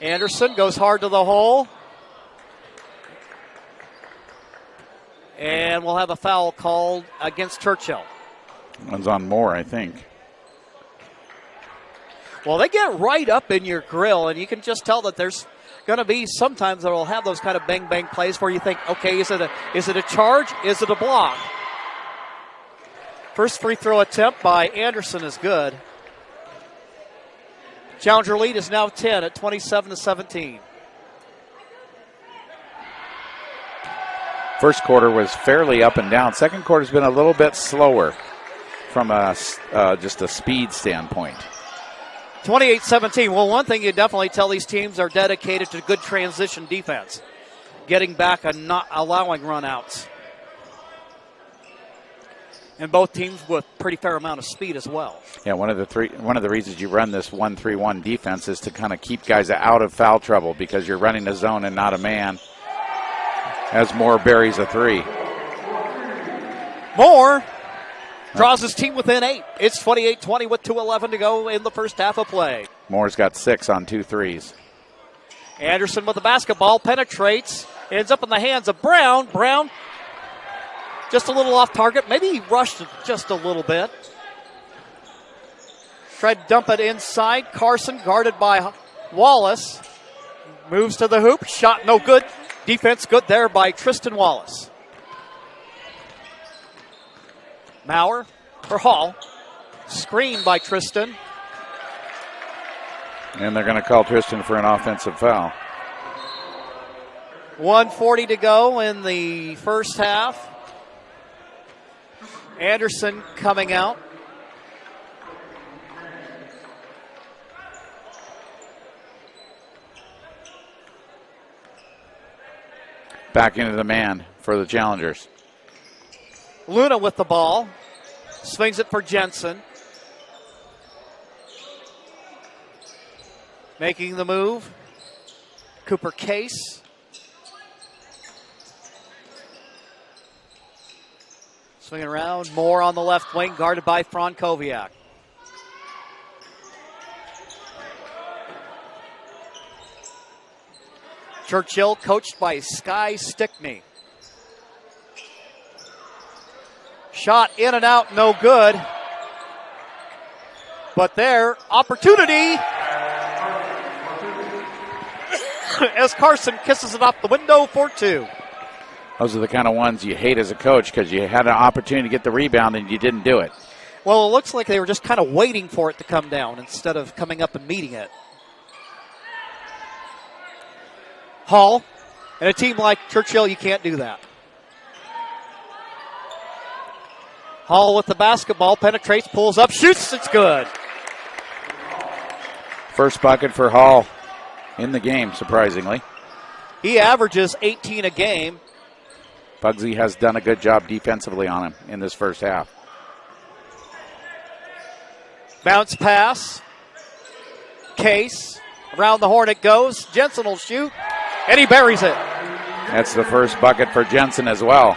Anderson goes hard to the hole. And we'll have a foul called against Churchill. One's on Moore, I think. Well, they get right up in your grill, and you can just tell that there's going to be sometimes that will have those kind of bang-bang plays where you think, okay, is it a charge? Is it a block? First free throw attempt by Anderson is good. Challenger lead is now 10 at 27-17. First quarter was fairly up and down. Second quarter's been a little bit slower from just a speed standpoint. 28-17. Well, one thing you definitely tell these teams are dedicated to good transition defense, getting back and not allowing runouts. And both teams with pretty fair amount of speed as well. Yeah, one of the reasons you run this 1-3-1 defense is to kind of keep guys out of foul trouble because you're running a zone and not a man. As Moore buries a three. Moore draws his team within 8. It's 28-20 with 2:11 to go in the first half of play. Moore's got 6 on 2 threes. Anderson with the basketball, penetrates, ends up in the hands of Brown. Brown just a little off target. Maybe he rushed it just a little bit. Tried to dump it inside. Carson guarded by Wallace. Moves to the hoop. Shot no good. Defense good there by Tristan Wallace. Maurer for Hall. Screen by Tristan. And they're going to call Tristan for an offensive foul. 1:40 to go in the first half. Anderson coming out. Back into the man for the Challengers. Luna with the ball. Swings it for Jensen. Making the move, Cooper Case. Swinging around, Moore on the left wing, guarded by Frankowiak. Churchill, coached by Sky Stickney. Shot in and out, no good. But there, opportunity as Carson kisses it off the window for 2. Those are the kind of ones you hate as a coach because you had an opportunity to get the rebound and you didn't do it. Well, it looks like they were just kind of waiting for it to come down instead of coming up and meeting it. Hall, and a team like Churchill, you can't do that. Hall with the basketball, penetrates, pulls up, shoots, it's good. First bucket for Hall in the game, surprisingly. He averages 18 a game. Bugsy has done a good job defensively on him in this first half. Bounce pass. Case. Around the horn it goes. Jensen will shoot. And he buries it. That's the first bucket for Jensen as well.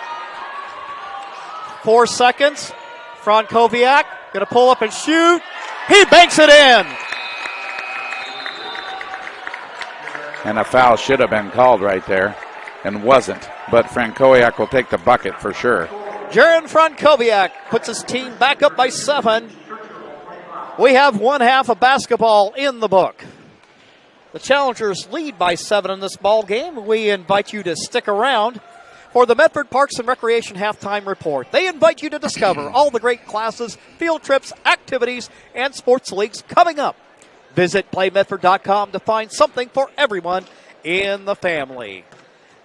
4 seconds. Frankowiak going to pull up and shoot. He banks it in. And a foul should have been called right there and wasn't. But Frankowiak will take the bucket for sure. Jaron Frankowiak puts his team back up by 7. We have one half of basketball in the book. The Challengers lead by 7 in this ball game. We invite you to stick around for the Medford Parks and Recreation Halftime Report. They invite you to discover all the great classes, field trips, activities, and sports leagues coming up. Visit playmedford.com to find something for everyone in the family.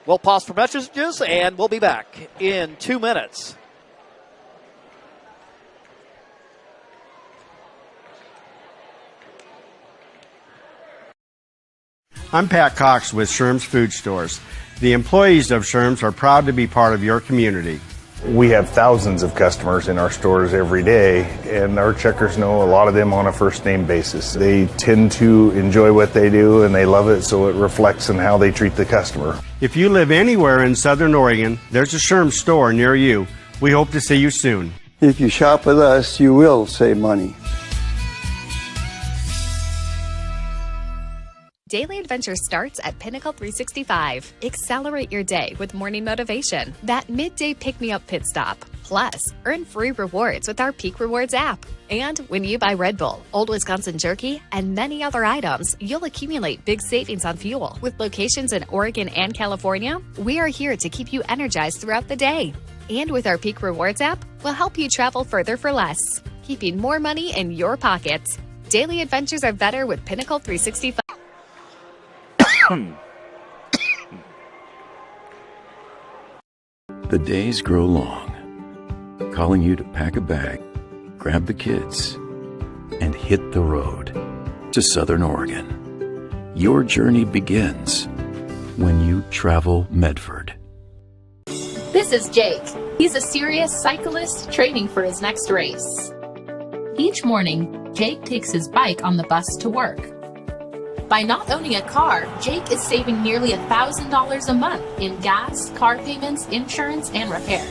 We'll pause for messages, and we'll be back in 2 minutes. I'm Pat Cox with Sherm's Food Stores. The employees of Sherm's are proud to be part of your community. We have thousands of customers in our stores every day, and our checkers know a lot of them on a first-name basis. They tend to enjoy what they do, and they love it, so it reflects in how they treat the customer. If you live anywhere in Southern Oregon, there's a Sherm's store near you. We hope to see you soon. If you shop with us, you will save money. Daily Adventure starts at Pinnacle 365. Accelerate your day with morning motivation. That midday pick-me-up pit stop. Plus, earn free rewards with our Peak Rewards app. And when you buy Red Bull, Old Wisconsin Jerky, and many other items, you'll accumulate big savings on fuel. With locations in Oregon and California, we are here to keep you energized throughout the day. And with our Peak Rewards app, we'll help you travel further for less, keeping more money in your pockets. Daily adventures are better with Pinnacle 365. The days grow long, calling you to pack a bag, grab the kids, and hit the road to Southern Oregon. Your journey begins when you travel Medford. This is Jake. He's a serious cyclist training for his next race. Each morning, Jake takes his bike on the bus to work. By not owning a car, Jake is saving nearly $1,000 a month in gas, car payments, insurance, and repair.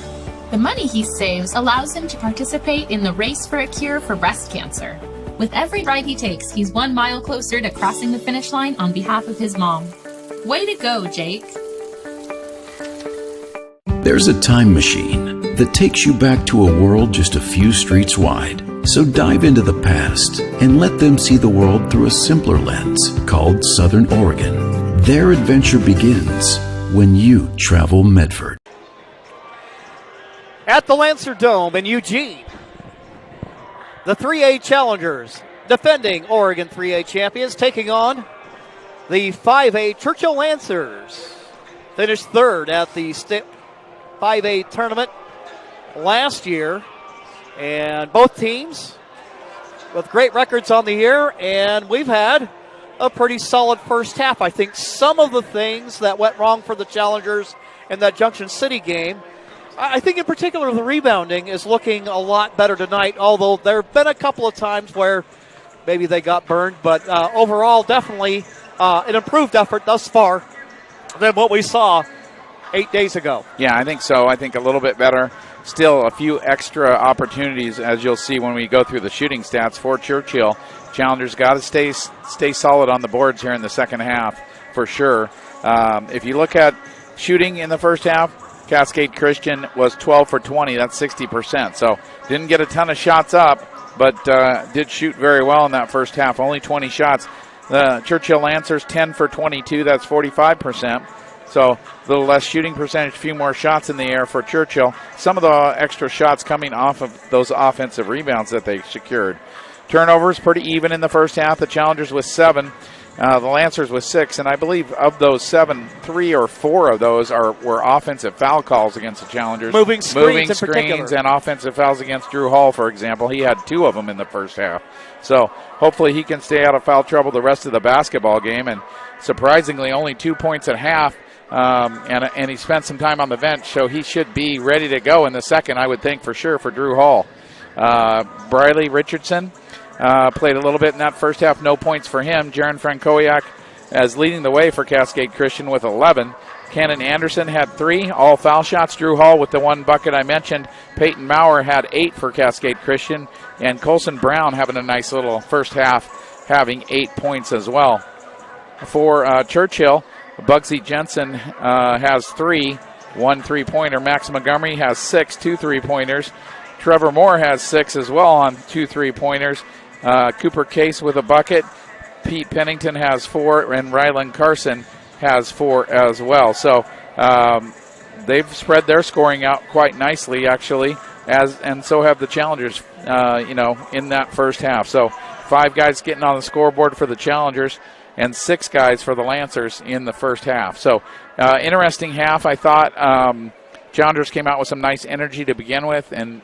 The money he saves allows him to participate in the Race for a Cure for breast cancer. With every ride he takes, he's 1 mile closer to crossing the finish line on behalf of his mom. Way to go, Jake. There's a time machine that takes you back to a world just a few streets wide. So dive into the past and let them see the world through a simpler lens called Southern Oregon. Their adventure begins when you travel Medford. At the Lancer Dome in Eugene, the 3A Challengers, defending Oregon 3A champions, taking on the 5A Churchill Lancers. Finished third at the 5A tournament last year. And both teams with great records on the year, and we've had a pretty solid first half. I think some of the things that went wrong for the Challengers in that Junction City game, I think in particular the rebounding is looking a lot better tonight, although there have been a couple of times where maybe they got burned. But overall, definitely an improved effort thus far than what we saw 8 days ago. Yeah, I think so. I think a little bit better. Still a few extra opportunities, as you'll see when we go through the shooting stats for Churchill. Challengers got to stay solid on the boards here in the second half for sure. If you look at shooting in the first half, Cascade Christian was 12 for 20. That's 60%. So didn't get a ton of shots up, but did shoot very well in that first half. Only 20 shots. The Churchill Lancers 10 for 22. That's 45%. So a little less shooting percentage, a few more shots in the air for Churchill. Some of the extra shots coming off of those offensive rebounds that they secured. Turnovers pretty even in the first half. The Challengers with 7. The Lancers with 6, and I believe of those 7, 3 or 4 of those were offensive foul calls against the Challengers. Moving screens and offensive fouls against Drew Hall, for example. He had 2 of them in the first half. So hopefully he can stay out of foul trouble the rest of the basketball game. And surprisingly, only 2 points at half, and he spent some time on the bench, so he should be ready to go in the second, I would think, for sure, for Drew Hall. Briley Richardson played a little bit in that first half, no points for him. Jaron Frankowiak as leading the way for Cascade Christian with 11. Cannon Anderson had 3, all foul shots. Drew Hall with the 1 bucket I mentioned. Peyton Maurer had 8 for Cascade Christian. And Colson Brown having a nice little first half, having 8 points as well. For Churchill, Bugsy Jensen has 3, 1 3-pointer. Max Montgomery has 6, 2 3-pointers. Trevor Moore has 6 as well on 2 3-pointers. Cooper Case with a bucket. Pete Pennington has 4, and Rylan Carson has 4 as well. So they've spread their scoring out quite nicely, actually, and so have the Challengers, in that first half. So 5 guys getting on the scoreboard for the Challengers and 6 guys for the Lancers in the first half. So interesting half, I thought. Challengers came out with some nice energy to begin with and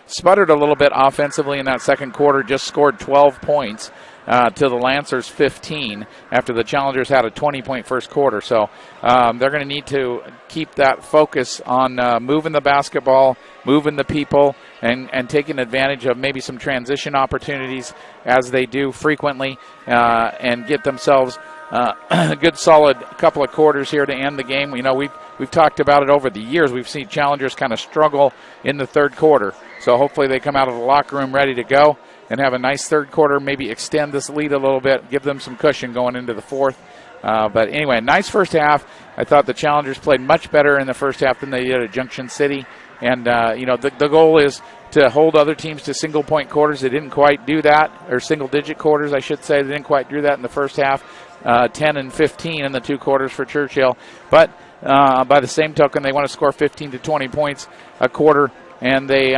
sputtered a little bit offensively in that second quarter, just scored 12 points to the Lancers 15 after the Challengers had a 20-point first quarter. So they're going to need to keep that focus on moving the basketball, moving the people, and taking advantage of maybe some transition opportunities as they do frequently, and get themselves a good solid couple of quarters here to end the game. We've talked about it over the years. We've seen Challengers kind of struggle in the third quarter. So hopefully they come out of the locker room ready to go and have a nice third quarter, maybe extend this lead a little bit, give them some cushion going into the fourth. But anyway, nice first half. I thought the Challengers played much better in the first half than they did at Junction City. And, the goal is to hold other teams to single-point quarters. They didn't quite do that, or single-digit quarters, I should say. They didn't quite do that in the first half. 10 and 15 in the 2 quarters for Churchill. But by the same token, they want to score 15 to 20 points a quarter, and they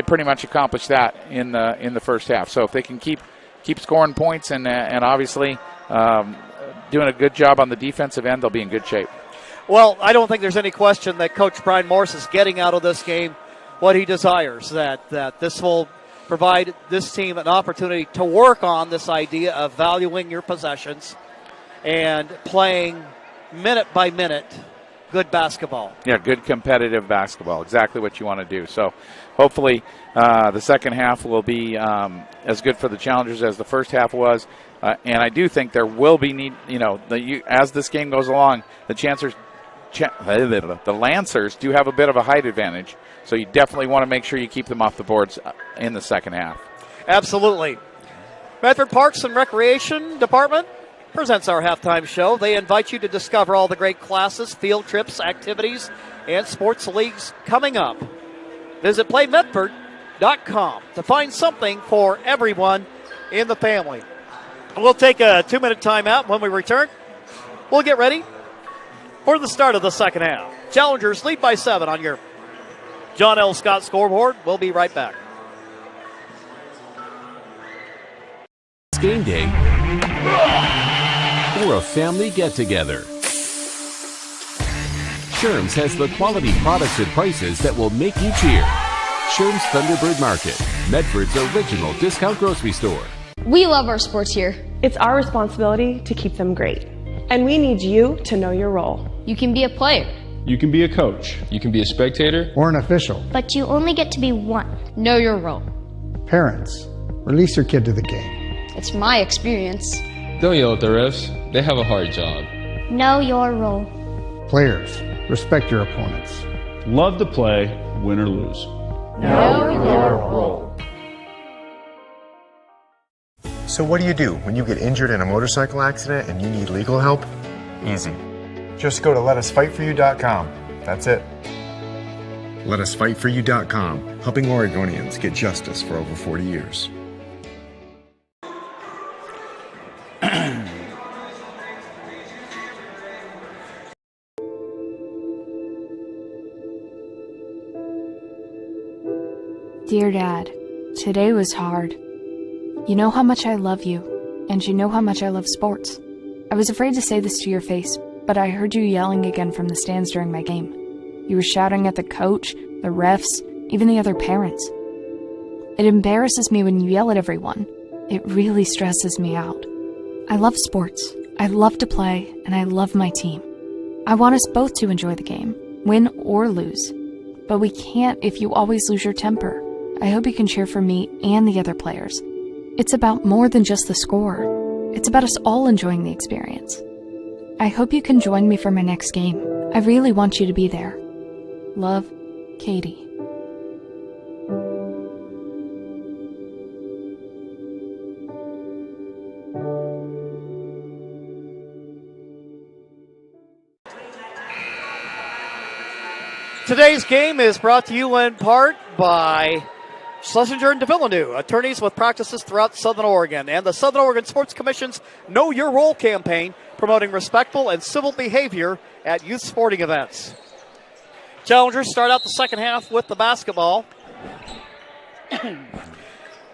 pretty much accomplished that in the first half. So if they can keep scoring points and obviously doing a good job on the defensive end, they'll be in good shape. Well, I don't think there's any question that Coach Brian Morse is getting out of this game what he desires, that this will provide this team an opportunity to work on this idea of valuing your possessions and playing minute by minute good basketball. Yeah, good competitive basketball. Exactly what you want to do. So hopefully the second half will be as good for the Challengers as the first half was. And I do think there will be need, as this game goes along, the Lancers do have a bit of a height advantage. So you definitely want to make sure you keep them off the boards in the second half. Absolutely. Medford Parks and Recreation Department presents our halftime show. They invite you to discover all the great classes, field trips, activities, and sports leagues coming up. Visit playmedford.com to find something for everyone in the family. We'll take a 2-minute timeout. When we return, we'll get ready for the start of the second half. Challengers lead by 7 on your John L. Scott scoreboard. We'll be right back. Game day or a family get-together. Sherm's has the quality products and prices that will make you cheer. Sherm's Thunderbird Market, Medford's original discount grocery store. We love our sports here. It's our responsibility to keep them great. And we need you to know your role. You can be a player. You can be a coach. You can be a spectator. Or an official. But you only get to be one. Know your role. Parents, Release your kid to the game. It's my experience. Don't yell at the refs. They have a hard job. Know your role. Players, respect your opponents. Love to play, win or lose. Know your role. So what do when you get injured in a motorcycle accident and you need legal help? Easy. Just go to letusfightforyou.com. That's it. Letusfightforyou.com, helping Oregonians get justice for over 40 years. Dear Dad, today was hard. You know how much I love you, and you know how much I love sports. I was afraid to say this to your face, but I heard you yelling again from the stands during my game. You were shouting at the coach, the refs, even the other parents. It embarrasses me when you yell at everyone. It really stresses me out. I love sports. I love to play, and I love my team. I want us both to enjoy the game, win or lose. But we can't if you always lose your temper. I hope you can cheer for me and the other players. It's about more than just the score. It's about us all enjoying the experience. I hope you can join me for my next game. I really want you to be there. Love, Katie. Today's game is brought to you in part by Schlesinger and DeVilleneuve, attorneys with practices throughout Southern Oregon, and the Southern Oregon Sports Commission's Know Your Role campaign, promoting respectful and civil behavior at youth sporting events. Challengers start out the second half with the basketball.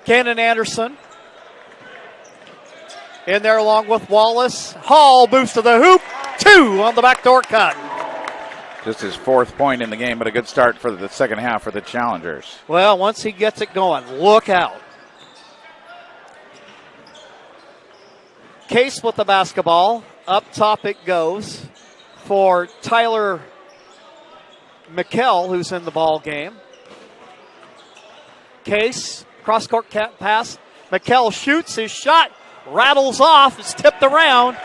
Cannon Anderson in there along with Wallace. Hall moves to the hoop. 2 on the backdoor cut. Just his 4th point in the game, but a good start for the second half for the Challengers. Well, once he gets it going, look out. Case with the basketball. Up top it goes for Tyler McKell, who's in the ball game. Case, cross-court pass. McKell shoots. His shot rattles off. It's tipped around.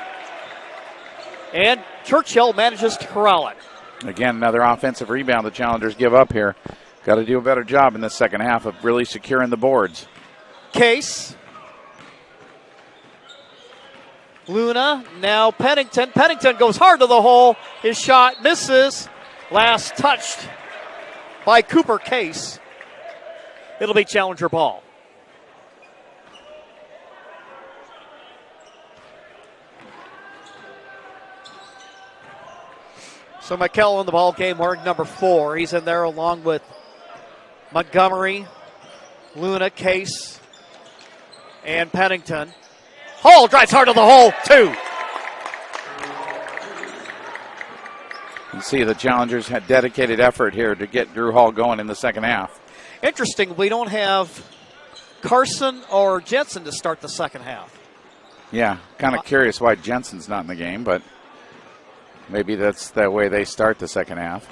And Churchill manages to corral it. Again, another offensive rebound the Challengers give up here. Got to do a better job in the second half of really securing the boards. Case. Luna, now Pennington. Pennington goes hard to the hole. His shot misses. Last touched by Cooper Case. It'll be Challenger ball. So McKell in the ball game wearing number 4. He's in there along with Montgomery, Luna, Case, and Pennington. Hall drives hard to the hole, 2. You see the Challengers had dedicated effort here to get Drew Hall going in the second half. Interesting, we don't have Carson or Jensen to start the second half. Yeah, kind of curious why Jensen's not in the game, but maybe that's the way they start the second half.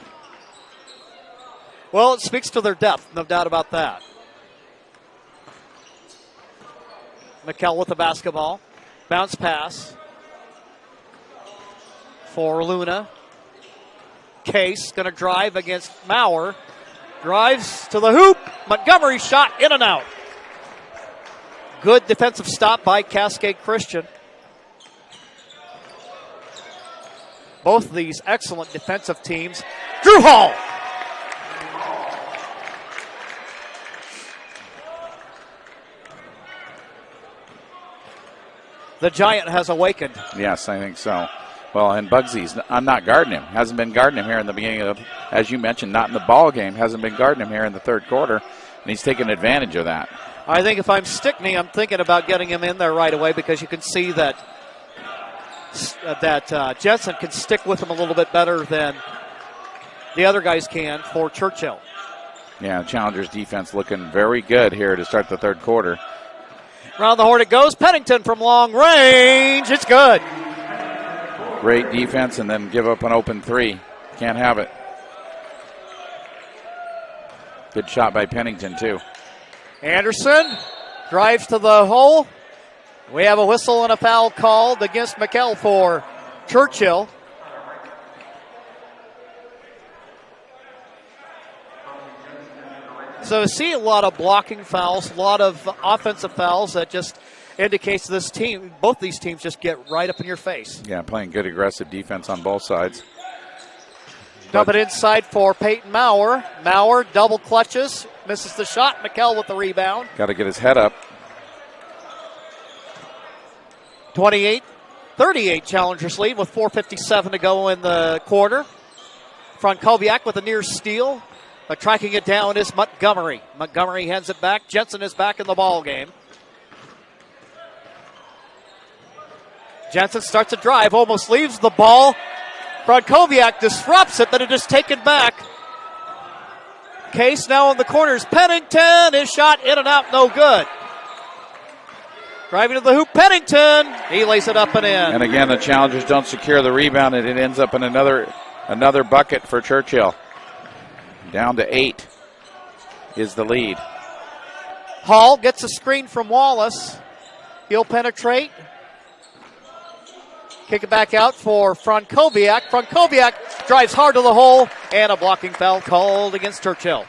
Well, it speaks to their depth, no doubt about that. McKell with the basketball. Bounce pass for Luna. Case going to drive against Maurer. Drives to the hoop. Montgomery shot in and out. Good defensive stop by Cascade Christian. Both of these excellent defensive teams. Drew Hall. The Giant has awakened. Yes, I think so. Well, and Bugsy's, I'm not guarding him. Hasn't been guarding him here in the beginning of, as you mentioned, not in the ball game. Hasn't been guarding him here in the third quarter, and he's taken advantage of that. I think if I'm Stickney, I'm thinking about getting him in there right away because you can see that Jensen can stick with him a little bit better than the other guys can for Churchill. Yeah, Challengers defense looking very good here to start the third quarter. Around the horn it goes. Pennington from long range. It's good. Great defense and then give up an open 3. Can't have it. Good shot by Pennington, too. Anderson Drives to the hole. We have a whistle and a foul called against McKell for Churchill. So see a lot of blocking fouls, a lot of offensive fouls that just indicates this team, both these teams just get right up in your face. Yeah, playing good aggressive defense on both sides. Dump it inside for Peyton Maurer. Maurer double clutches, misses the shot. McKell with the rebound. Got to get his head up. 28-38 Challengers lead with 4:57 to go in the quarter. Frankowiak with a near steal. But tracking it down is Montgomery. Montgomery hands it back. Jensen is back in the ball game. Jensen starts a drive, almost leaves the ball. Frankowiak disrupts it, but it is taken back. Case now in the corners. Pennington, his shot in and out, no good. Driving to the hoop, Pennington. He lays it up and in. And again, the Challengers don't secure the rebound, and it ends up in another bucket for Churchill. Down to 8 is the lead. Hall gets a screen from Wallace. He'll penetrate. Kick it back out for Frankowiak. Frankowiak drives hard to the hole, and a blocking foul called against Churchill.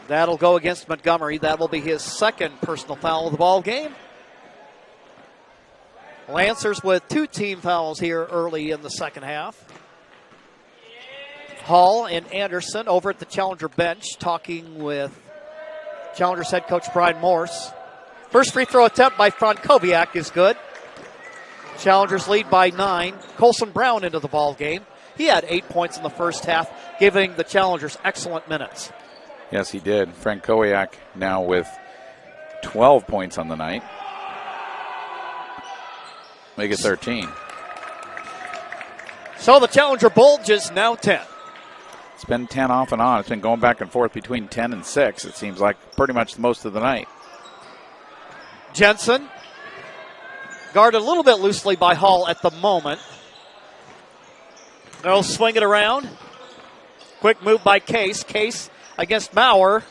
That'll go against Montgomery. That will be his second personal foul of the ball game. Lancers with 2 team fouls here early in the second half. Hall and Anderson over at the Challenger bench talking with Challengers head coach Brian Morse. First free throw attempt by Frankowiak is good. Challengers lead by 9. Colson Brown into the ball game. He had 8 points in the first half, giving the Challengers excellent minutes. Yes, he did. Frankowiak now with 12 points on the night. Make it 13. So the Challenger bulge is now 10. It's been 10 off and on. It's been going back and forth between 10 and 6, it seems like, pretty much most of the night. Jensen, guarded a little bit loosely by Hall at the moment. They'll swing it around. Quick move by Case. Case against Maurer.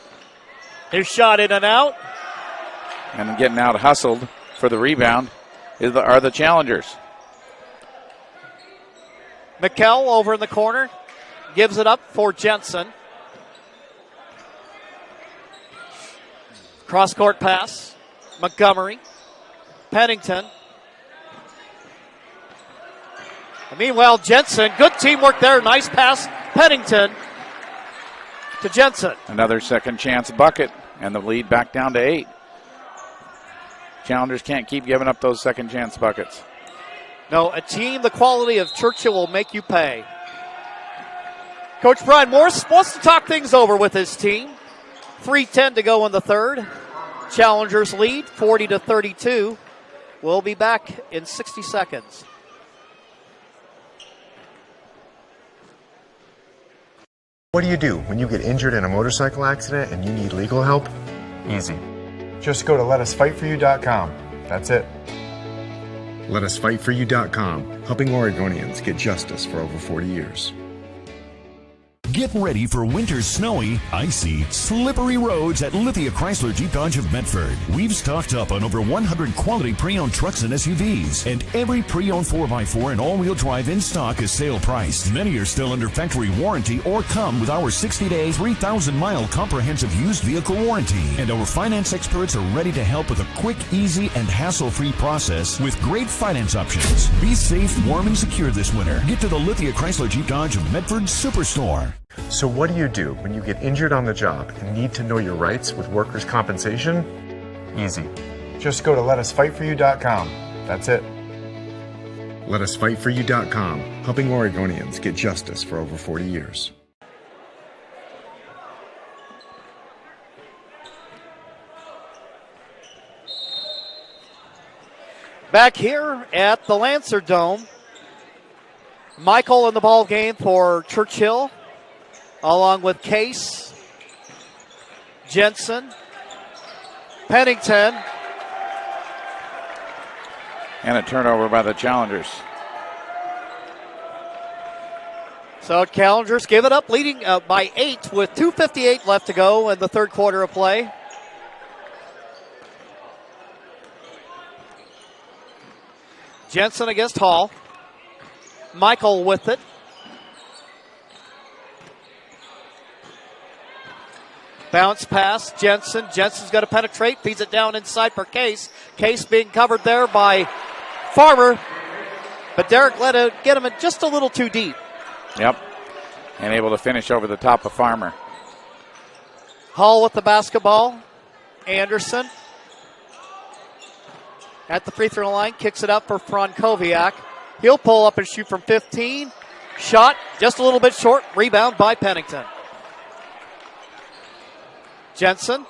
His shot in and out. And getting out hustled for the rebound are the Challengers. McKell over in the corner. Gives it up for Jensen. Cross-court pass. Montgomery. Pennington. And meanwhile, Jensen, good teamwork there. Nice pass. Pennington to Jensen. Another second chance bucket, and the lead back down to 8. Challengers can't keep giving up those second chance buckets. No, a team the quality of Churchill will make you pay. Coach Brian Morse wants to talk things over with his team. 3:10 to go in the third. Challengers lead 40-32. We'll be back in 60 seconds. What do you do when you get injured in a motorcycle accident and you need legal help? Easy. Just go to letusfightforyou.com. That's it. Letusfightforyou.com, helping Oregonians get justice for over 40 years. Get ready for winter's snowy, icy, slippery roads at Lithia Chrysler Jeep Dodge of Medford. We've stocked up on over 100 quality pre-owned trucks and SUVs, and every pre-owned 4x4 and all-wheel drive in stock is sale priced. Many are still under factory warranty or come with our 60-day, 3,000-mile comprehensive used vehicle warranty. And our finance experts are ready to help with a quick, easy, and hassle-free process with great finance options. Be safe, warm, and secure this winter. Get to the Lithia Chrysler Jeep Dodge of Medford Superstore. So what do you do when you get injured on the job and need to know your rights with workers' compensation? Easy. Just go to letusfightforyou.com. That's it. Letusfightforyou.com, helping Oregonians get justice for over 40 years. Back here at the Lancer Dome, Michael in the ball game for Churchill, along with Case, Jensen, Pennington. And a turnover by the Challengers. So Challengers give it up, leading by 8 with 2:58 left to go in the third quarter of play. Jensen against Hall. Michael with it. Bounce pass, Jensen. Jensen's going to penetrate, feeds it down inside for Case. Case being covered there by Farmer. But Derek let it get him just a little too deep. Yep. And able to finish over the top of Farmer. Hall with the basketball. Anderson at the free throw line, kicks it up for Frankowiak. He'll pull up and shoot from 15. Shot just a little bit short. Rebound by Pennington. Jensen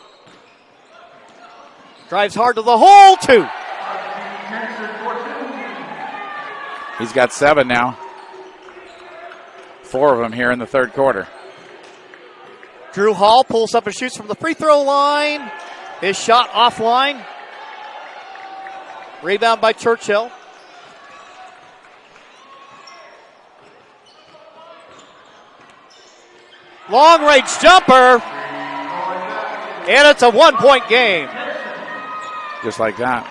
drives hard to the hole. 2. He's got 7 now. 4 of them here in the third quarter. Drew Hall pulls up and shoots from the free throw line. His shot offline. Rebound by Churchill. Long range jumper. And it's a 1-point game. Just like that.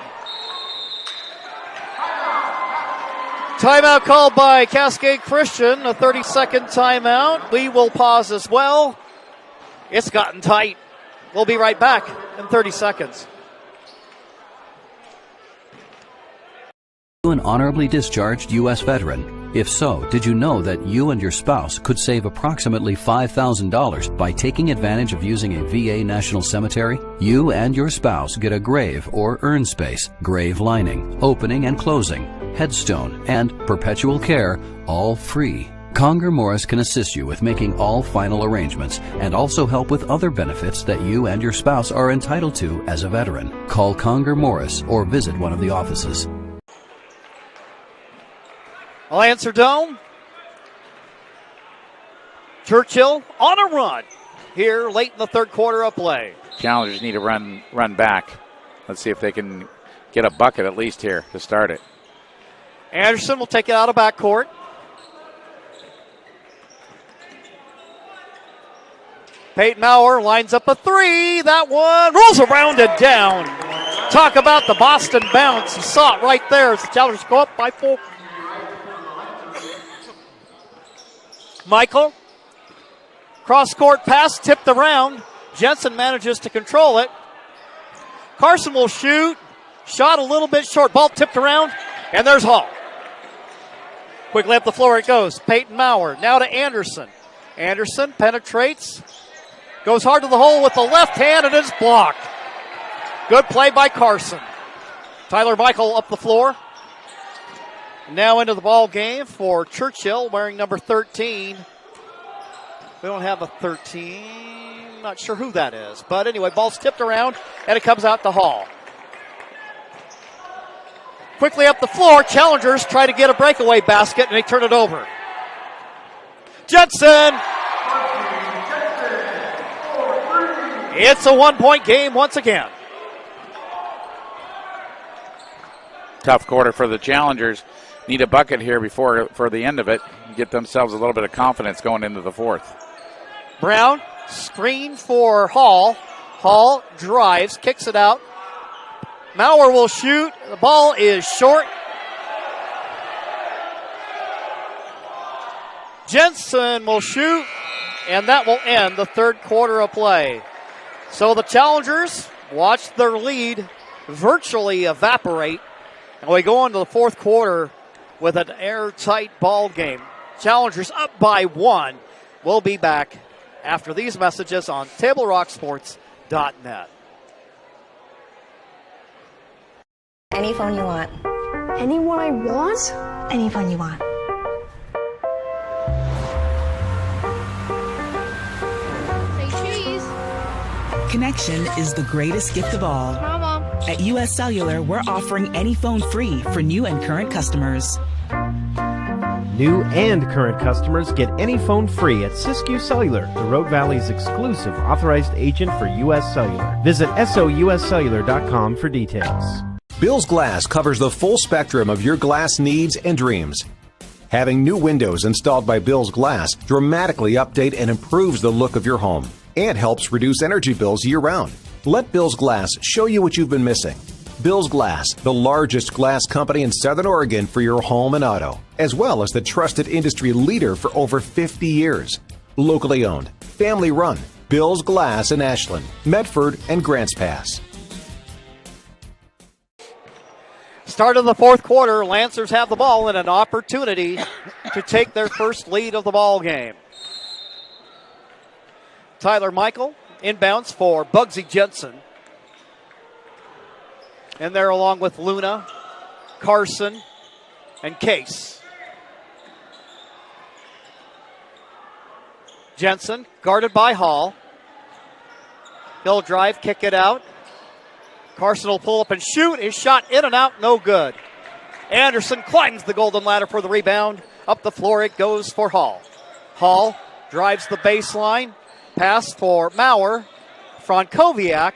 Timeout called by Cascade Christian, a 30-second timeout. We will pause as well. It's gotten tight. We'll be right back in 30 seconds. You an honorably discharged U.S. veteran? If so, did you know that you and your spouse could save approximately $5,000 by taking advantage of using a VA National Cemetery? You and your spouse get a grave or urn space, grave lining, opening and closing, headstone, and perpetual care, all free. Conger Morris can assist you with making all final arrangements and also help with other benefits that you and your spouse are entitled to as a veteran. Call Conger Morris or visit one of the offices. Lancer Dome. Churchill on a run here late in the third quarter of play. Challengers need to run back. Let's see if they can get a bucket at least here to start it. Anderson will take it out of backcourt. Peyton Maurer lines up a 3. That one rolls around and down. Talk about the Boston bounce. You saw it right there as the Challengers go up by 4. Michael, cross-court pass, tipped around. Jensen manages to control it. Carson will shoot. Shot a little bit short. Ball tipped around, and there's Hall. Quickly up the floor it goes. Peyton Maurer, now to Anderson. Anderson penetrates. Goes hard to the hole with the left hand, and it's blocked. Good play by Carson. Tyler Michael up the floor. Now into the ball game for Churchill, wearing number 13. We don't have a 13. Not sure who that is. But anyway, ball's tipped around, and it comes out to Hall. Quickly up the floor, Challengers try to get a breakaway basket, and they turn it over. Jensen! It's a 1-point game once again. Tough quarter for the Challengers. Need a bucket here for the end of it. Get themselves a little bit of confidence going into the fourth. Brown, screen for Hall. Hall drives, kicks it out. Maurer will shoot. The ball is short. Jensen will shoot, and that will end the third quarter of play. So the Challengers watch their lead virtually evaporate, and we go into the fourth quarter with an airtight ball game. Challengers up by 1. We'll be back after these messages on TableRockSports.net. Any phone you want. Anyone I want? Any phone you want. Say cheese. Connection is the greatest gift of all. Mama. At US Cellular, we're offering any phone free for new and current customers. New and current customers get any phone free at Siskiyou Cellular, the Road Valley's exclusive authorized agent for US Cellular. Visit souscellular.com for details. Bill's Glass covers the full spectrum of your glass needs and dreams. Having new windows installed by Bill's Glass dramatically update and improves the look of your home and helps reduce energy bills year-round. Let Bill's Glass show you what you've been missing. Bill's Glass, the largest glass company in Southern Oregon for your home and auto, as well as the trusted industry leader for over 50 years. Locally owned, family run, Bill's Glass in Ashland, Medford, and Grants Pass. Start of the fourth quarter, Lancers have the ball and an opportunity to take their first lead of the ball game. Tyler Michael inbounds for Bugsy Jensen. And they're along with Luna, Carson, and Case. Jensen guarded by Hall. He'll drive, kick it out. Carson will pull up and shoot. His shot in and out, no good. Anderson climbs the golden ladder for the rebound. Up the floor it goes for Hall. Hall drives the baseline. Pass for Maurer. Frankowiak.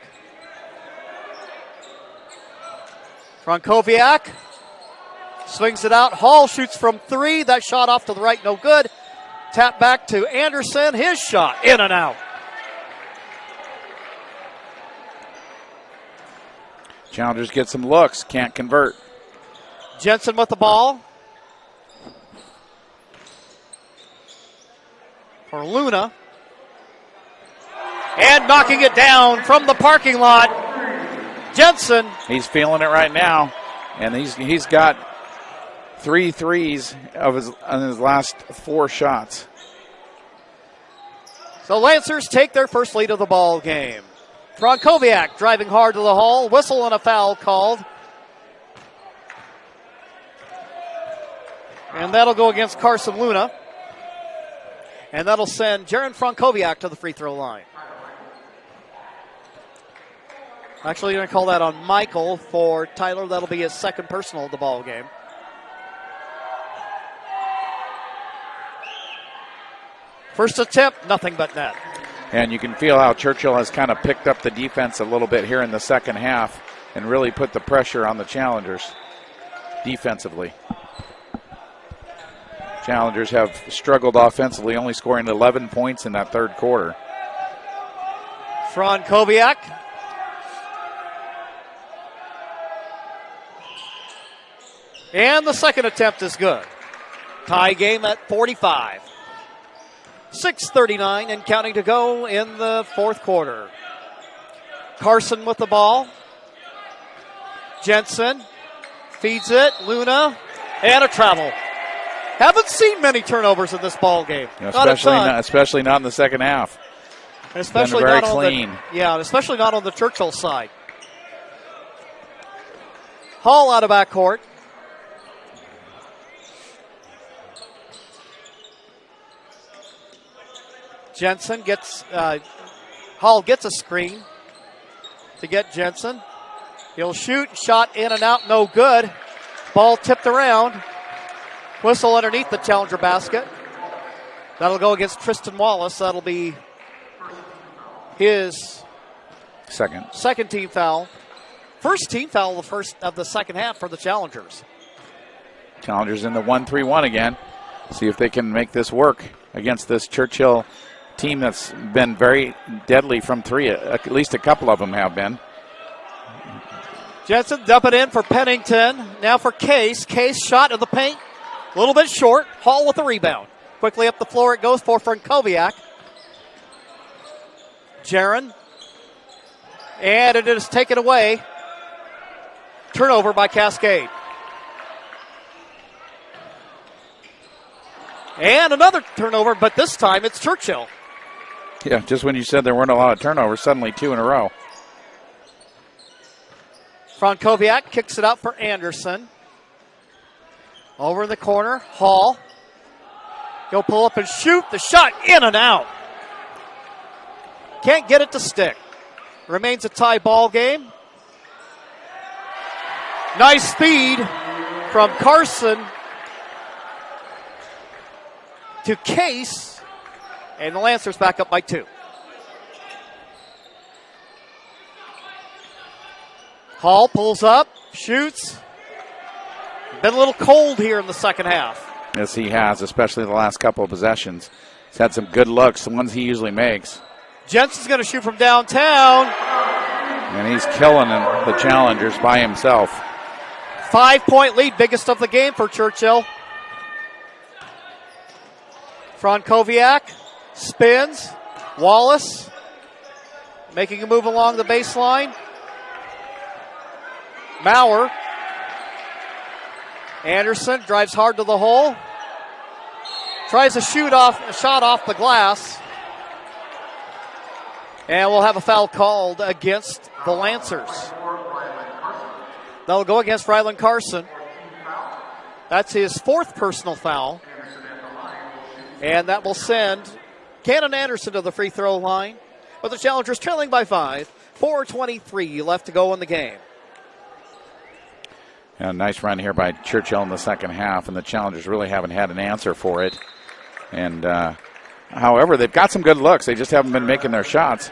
Frankowiak swings it out. Hall shoots from three. That shot off to the right, no good. Tap back to Anderson. His shot in and out. Challengers get some looks, can't convert. Jensen with the ball. For Luna. And knocking it down from the parking lot. Jensen. He's feeling it right now. And he's got 3 threes on his last 4 shots. So Lancers take their first lead of the ball game. Frankowiak driving hard to the hole. Whistle and a foul called. And that'll go against Carson Luna. And that'll send Jaron Frankowiak to the free throw line. Actually, you're going to call that on Michael for Tyler. That'll be his second personal of the ball game. First attempt, nothing but net. And you can feel how Churchill has kind of picked up the defense a little bit here in the second half and really put the pressure on the Challengers defensively. Challengers have struggled offensively, only scoring 11 points in that third quarter. Frankowiak. And the second attempt is good. Tie game at 45. 6:39 and counting to go in the fourth quarter. Carson with the ball. Jensen feeds it. Luna and a travel. Haven't seen many turnovers in this ball game. Especially not in the second half. And especially very not clean. Especially not on the Churchill side. Hall out of backcourt. Jensen gets, Hall gets a screen to get Jensen. He'll shoot, shot in and out, no good. Ball tipped around. Whistle underneath the Challenger basket. That'll go against Tristan Wallace. That'll be his second team foul. First team foul of the second half for the Challengers. Challengers in the 1-3-1 again. See if they can make this work against this Churchill team that's been very deadly from three. At least a couple of them have been. Jensen dumping in for Pennington. Now for Case. Case shot in the paint. A little bit short. Hall with the rebound. Quickly up the floor it goes for Frankowiak. Jaron. And it is taken away. Turnover by Cascade. And another turnover, but this time it's Churchill. Yeah, just when you said there weren't a lot of turnovers, suddenly 2 in a row. Frankowiak kicks it out for Anderson. Over in the corner, Hall. He'll pull up and shoot. The shot in and out. Can't get it to stick. Remains a tie ball game. Nice speed from Carson to Case. And the Lancers back up by 2. Hall pulls up, shoots. Been a little cold here in the second half. as he has, especially the last couple of possessions. He's had some good looks, the ones he usually makes. Jensen's going to shoot from downtown. And he's killing the challengers by himself. 5-point lead, biggest of the game for Churchill. Frankowiak spins. Wallace making a move along the baseline. Maurer. Anderson drives hard to the hole. Tries a shot off the glass. And we'll have a foul called against the Lancers. That'll go against Ryland Carson. That's his 4th personal foul. And that will send Cannon Anderson to the free throw line. But the Challengers trailing by 5. 4:23 left to go in the game. And a nice run here by Churchill in the second half, and the Challengers really haven't had an answer for it. And however, they've got some good looks. They just haven't been making their shots.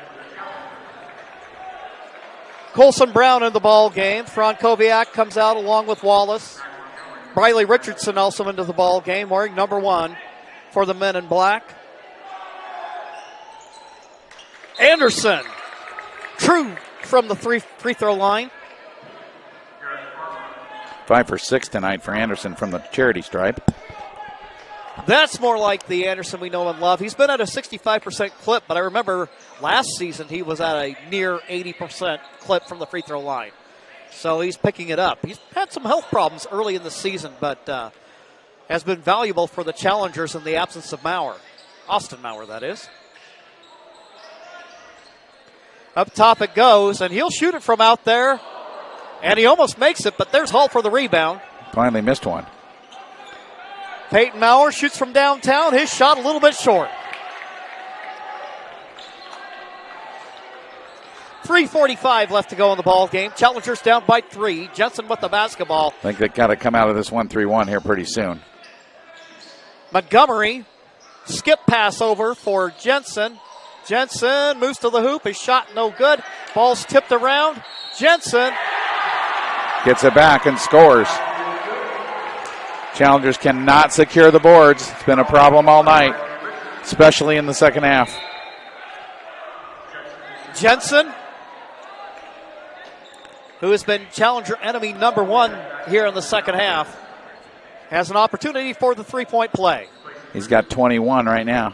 Colson Brown in the ball game. Frankowiak comes out along with Wallace. Briley Richardson also into the ball game, wearing number 1 for the men in black. Anderson, true from the free throw line. 5 for 6 tonight for Anderson from the charity stripe. That's more like the Anderson we know and love. He's been at a 65% clip, but I remember last season he was at a near 80% clip from the free throw line. So he's picking it up. He's had some health problems early in the season, but has been valuable for the Challengers in the absence of Maurer. Austin Maurer, that is. Up top it goes, and he'll shoot it from out there. And he almost makes it, but there's Hall for the rebound. Finally missed one. Peyton Maurer shoots from downtown. His shot a little bit short. 3:45 left to go in the ball game. Challengers down by 3. Jensen with the basketball. I think they got to come out of this 1-3-1 here pretty soon. Montgomery, skip pass over for Jensen. Jensen moves to the hoop. His shot no good. Ball's tipped around. Jensen gets it back and scores. Challengers cannot secure the boards. It's been a problem all night, especially in the second half. Jensen, who has been Challenger enemy number 1 here in the second half, has an opportunity for the three-point play. He's got 21 right now.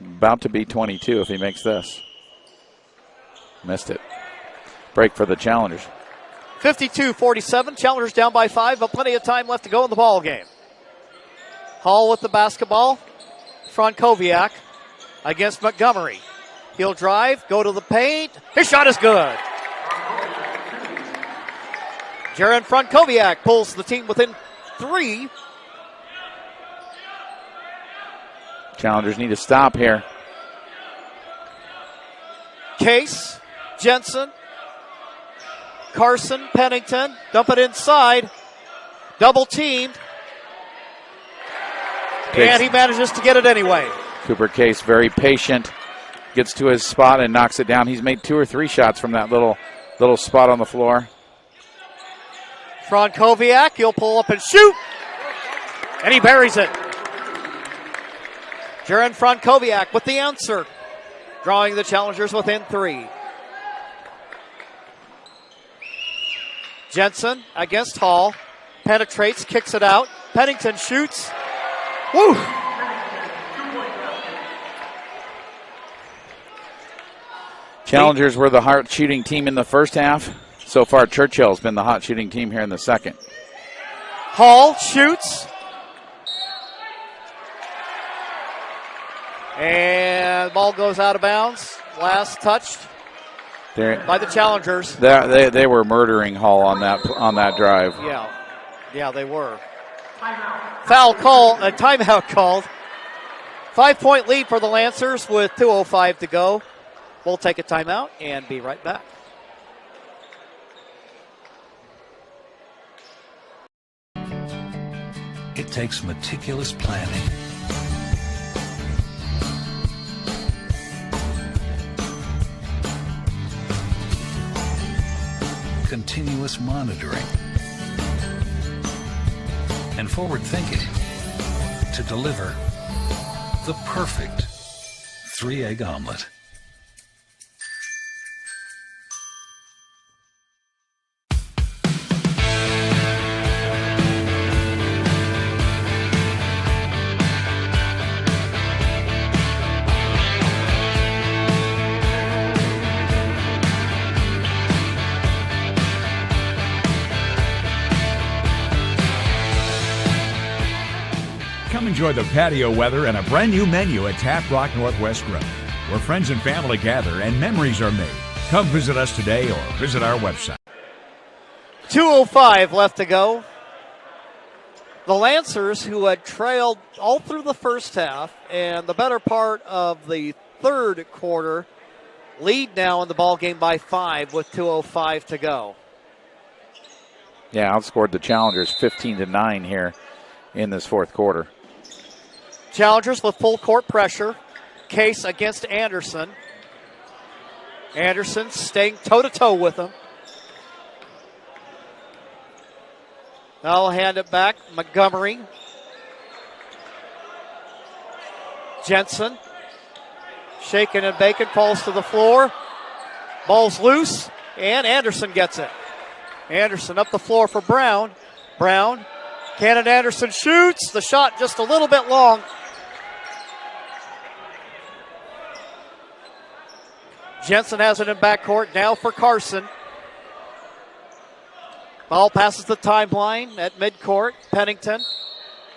About to be 22 if he makes this. Missed it. Break for the Challengers. 52-47. Challengers down by 5, but plenty of time left to go in the ball game. Hall with the basketball. Frankowiak against Montgomery. He'll drive, go to the paint. His shot is good. Jaron Frankowiak pulls the team within 3. Challengers need to stop here. Case, Jensen, Carson, Pennington, dump it inside. Double teamed. And he manages to get it anyway. Cooper Case, very patient, gets to his spot and knocks it down. He's made 2 or 3 shots from that little spot on the floor. Frankowiak, he'll pull up and shoot. And he buries it. Jaron Frankowiak with the answer, drawing the Challengers within 3. Jensen against Hall. Penetrates, kicks it out. Pennington shoots. Woo! Challengers were the hot shooting team in the first half. So far, Churchill's been the hot shooting team here in the second. Hall shoots. And the ball goes out of bounds. Last touched by the Challengers. They were murdering Hall on that drive. Yeah, they were. Foul call, a timeout called. 5-point lead for the Lancers with 2:05 to go. We'll take a timeout and be right back. It takes meticulous planning, continuous monitoring, and forward thinking to deliver the perfect 3-egg omelet. Come enjoy the patio weather and a brand new menu at Tap Rock Northwest Grill, where friends and family gather and memories are made. Come visit us today or visit our website. 2:05 left to go. The Lancers, who had trailed all through the first half and the better part of the third quarter, lead now in the ball game by 5 with 2:05 to go. Yeah, outscored the Challengers 15-9 here in this fourth quarter. Challengers with full court pressure. Case against Anderson. Anderson staying toe-to-toe with him. I'll hand it back. Montgomery. Jensen. Shaking and baking. Falls to the floor. Ball's loose. And Anderson gets it. Anderson up the floor for Brown. Brown. Cannon Anderson shoots. The shot just a little bit long. Jensen has it in backcourt. Now for Carson. Ball passes the timeline at midcourt. Pennington.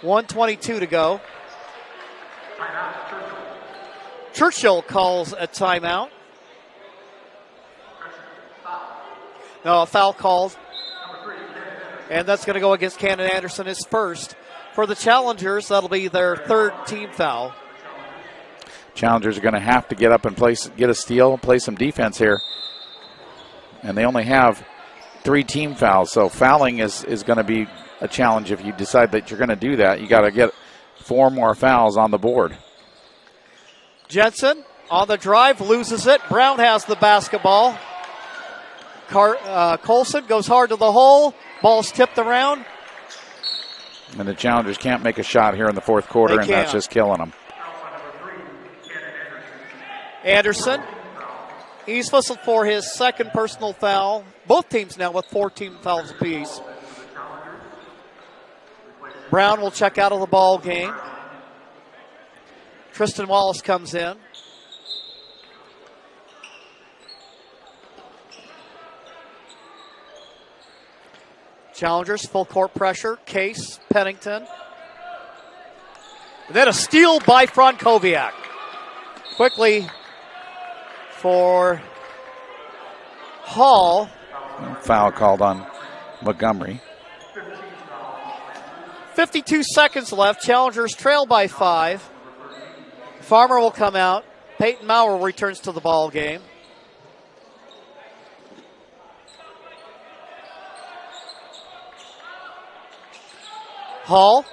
1:22 to go. Churchill calls a timeout. No, a foul called. And that's going to go against Cannon Anderson, his first. For the Challengers, that'll be their third team foul. Challengers are going to have to get up and get a steal, play some defense here. And they only have 3 team fouls, so fouling is going to be a challenge. If you decide that you're going to do that, you got to get 4 more fouls on the board. Jensen on the drive, loses it. Brown has the basketball. Colson goes hard to the hole. Ball's tipped around. And the Challengers can't make a shot here in the fourth quarter, and that's just killing them. Anderson, he's whistled for his second personal foul. Both teams now with 4 team fouls apiece. Brown will check out of the ball game. Tristan Wallace comes in. Challengers, full court pressure. Case, Pennington. And then a steal by Frankowiak. Quickly for Hall. Foul called on Montgomery. 52 seconds left. Challengers trail by 5. Farmer will come out. Peyton Maurer returns to the ball game. Hall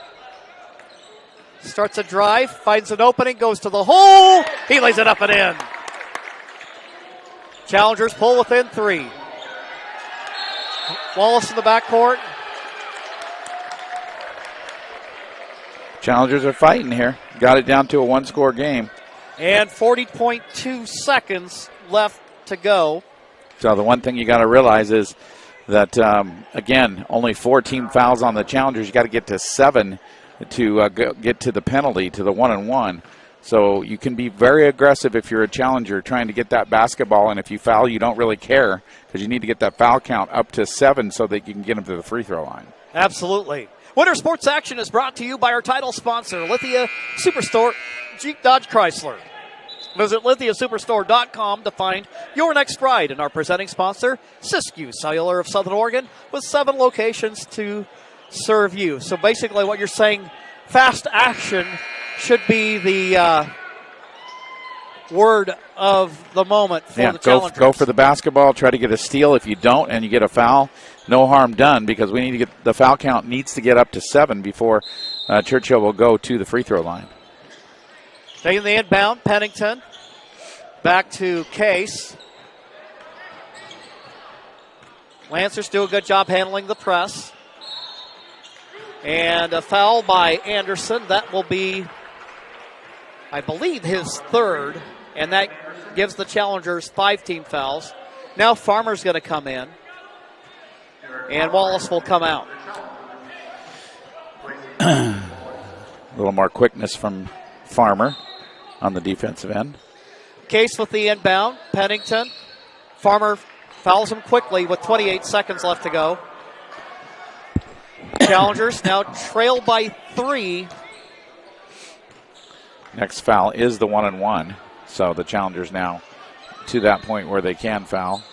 starts a drive, finds an opening, goes to the hole. He lays it up and in. Challengers pull within 3. Wallace in the backcourt. Challengers are fighting here. Got it down to a 1-score game. And 40.2 seconds left to go. So the one thing you got to realize is that, again, only 4 team fouls on the Challengers. You got to get to 7 to get to the penalty, to the 1-and-1. So you can be very aggressive if you're a Challenger trying to get that basketball, and if you foul, you don't really care because you need to get that foul count up to 7 so that you can get them to the free throw line. Absolutely. Winter Sports Action is brought to you by our title sponsor, Lithia Superstore, Jeep Dodge Chrysler. Visit lithiasuperstore.com to find your next ride. And our presenting sponsor, Siskiyou Cellular of Southern Oregon, with 7 locations to serve you. So basically what you're saying, fast action should be the word of the moment for the Challengers. Go for the basketball, try to get a steal. If you don't and you get a foul, no harm done, because we need to get the foul count needs to get up to 7 before Churchill will go to the free throw line. Taking the inbound, Pennington. Back to Case. Lancers do a good job handling the press. And a foul by Anderson. That will be, I believe, his third. And that gives the Challengers 5 team fouls. Now Farmer's going to come in. And Wallace will come out. A little more quickness from Farmer on the defensive end. Case with the inbound. Pennington. Farmer fouls him quickly with 28 seconds left to go. Challengers now trail by 3. Next foul is the 1-and-1. So the Challengers now to that point where they can foul.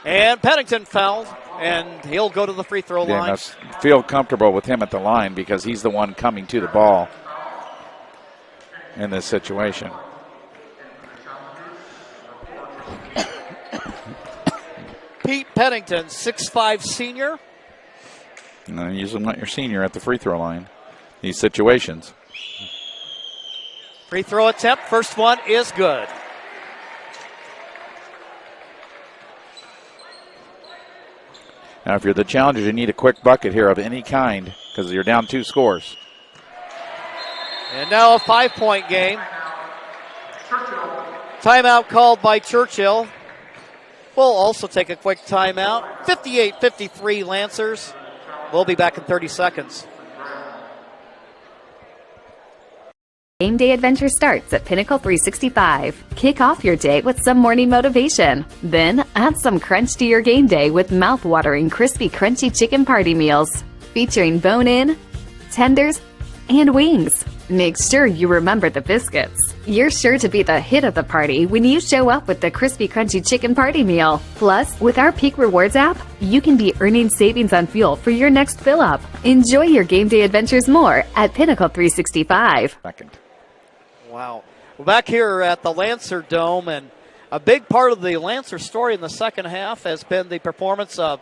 And Pennington fouls, and he'll go to the free throw line. Must feel comfortable with him at the line because he's the one coming to the ball in this situation. Pete Pennington, 6'5" senior. No, usually not your senior at the free throw line. These situations. Free throw attempt, first one is good. Now, if you're the Challengers, you need a quick bucket here of any kind because you're down 2 scores. And now a 5-point game. Timeout called by Churchill. We'll also take a quick timeout. 58-53 Lancers. We'll be back in 30 seconds. Game day adventure starts at Pinnacle 365. Kick off your day with some morning motivation. Then add some crunch to your game day with mouth-watering crispy crunchy chicken party meals featuring bone-in, tenders, and wings. Make sure you remember the biscuits. You're sure to be the hit of the party when you show up with the crispy crunchy chicken party meal. Plus, with our Peak Rewards app, you can be earning savings on fuel for your next fill-up. Enjoy your game day adventures more at Pinnacle 365. Wow. We're back here at the Lancer Dome, and a big part of the Lancer story in the second half has been the performance of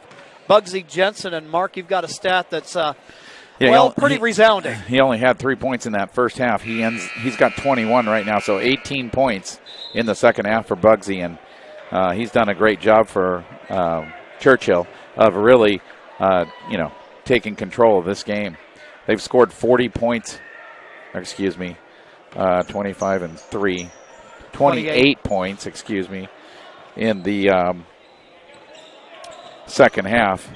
Bugsy Jensen. And Mark, you've got a stat that's pretty resounding. He only had 3 points in that first half. He's got 21 right now, so 18 points in the second half for Bugsy, and he's done a great job for Churchill of really, taking control of this game. They've scored 40 points. 25 and 3. 28 points, in the second half.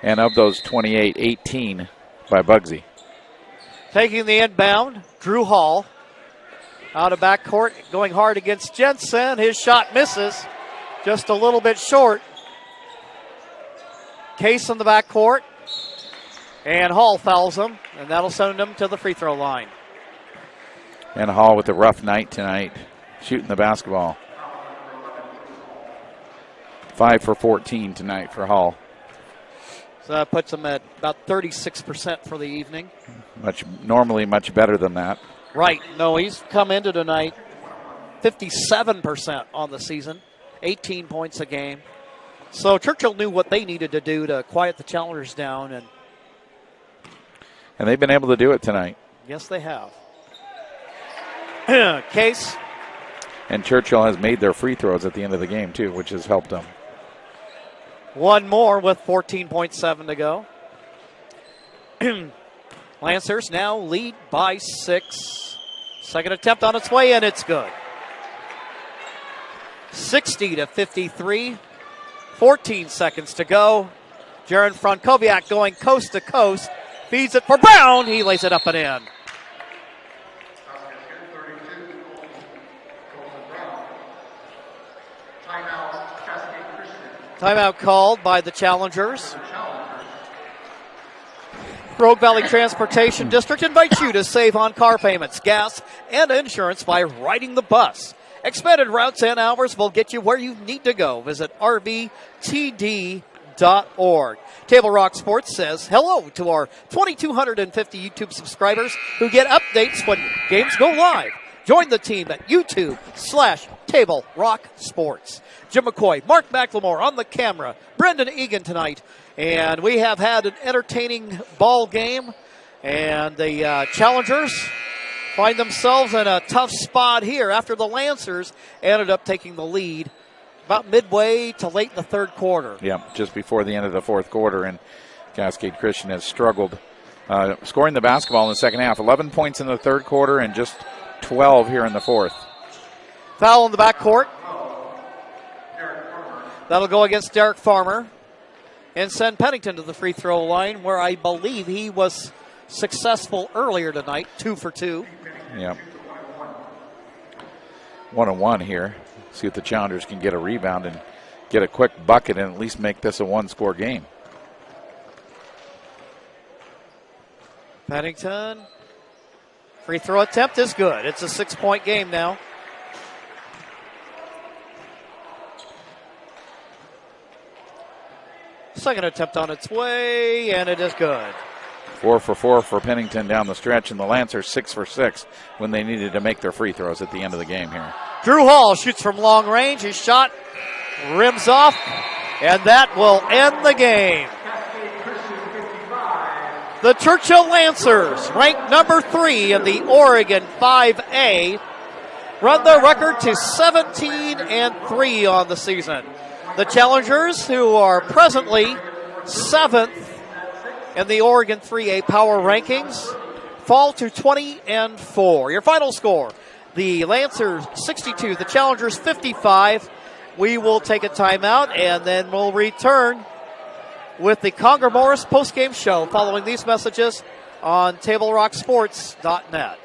And of those 28, 18 by Bugsy. Taking the inbound, Drew Hall. Out of backcourt, going hard against Jensen. His shot misses, just a little bit short. Case in the backcourt. And Hall fouls him, and that'll send him to the free throw line. And Hall with a rough night tonight, shooting the basketball. 5 for 14 tonight for Hall. So that puts him at about 36% for the evening. Normally much better than that. Right. No, he's come into tonight 57% on the season, 18 points a game. So Churchill knew what they needed to do to quiet the Challengers down. And they've been able to do it tonight. Yes, they have. Case. And Churchill has made their free throws at the end of the game, too, which has helped them. One more with 14.7 to go. Lancers now lead by 6. Second attempt on its way, and it's good. 60-53. 14 seconds to go. Jaron Frankowiak going coast to coast. Feeds it for Brown. He lays it up and in. Timeout called by the Challengers. Rogue Valley Transportation District invites you to save on car payments, gas, and insurance by riding the bus. Expanded routes and hours will get you where you need to go. Visit rvtd.org. Table Rock Sports says hello to our 2,250 YouTube subscribers who get updates when games go live. Join the team at YouTube/Table Rock Sports. Jim McCoy, Mark McLemore on the camera, Brendan Egan tonight. And we have had an entertaining ball game. And the Challengers find themselves in a tough spot here after the Lancers ended up taking the lead about midway to late in the third quarter. Yeah, just before the end of the fourth quarter, and Cascade Christian has struggled scoring the basketball in the second half. 11 points in the third quarter and just 12 here in the fourth. Foul in the backcourt. That'll go against Derek Farmer and send Pennington to the free throw line, where I believe he was successful earlier tonight, 2 for 2. Yeah. 1-1 here. See if the Challengers can get a rebound and get a quick bucket and at least make this a one-score game. Pennington, free throw attempt is good. It's a 6-point game now. Second attempt on its way, and it is good. 4 for 4 for Pennington down the stretch, and the Lancers 6 for 6 when they needed to make their free throws at the end of the game here. Drew Hall shoots from long range. His shot rims off, and that will end the game. The Churchill Lancers, ranked number 3 in the Oregon 5A, run their record to 17-3 on the season. The Challengers, who are presently 7th in the Oregon 3A power rankings, fall to 20-4. Your final score, the Lancers 62, the Challengers 55. We will take a timeout, and then we'll return with the Conger Morris postgame show following these messages on TableRockSports.net.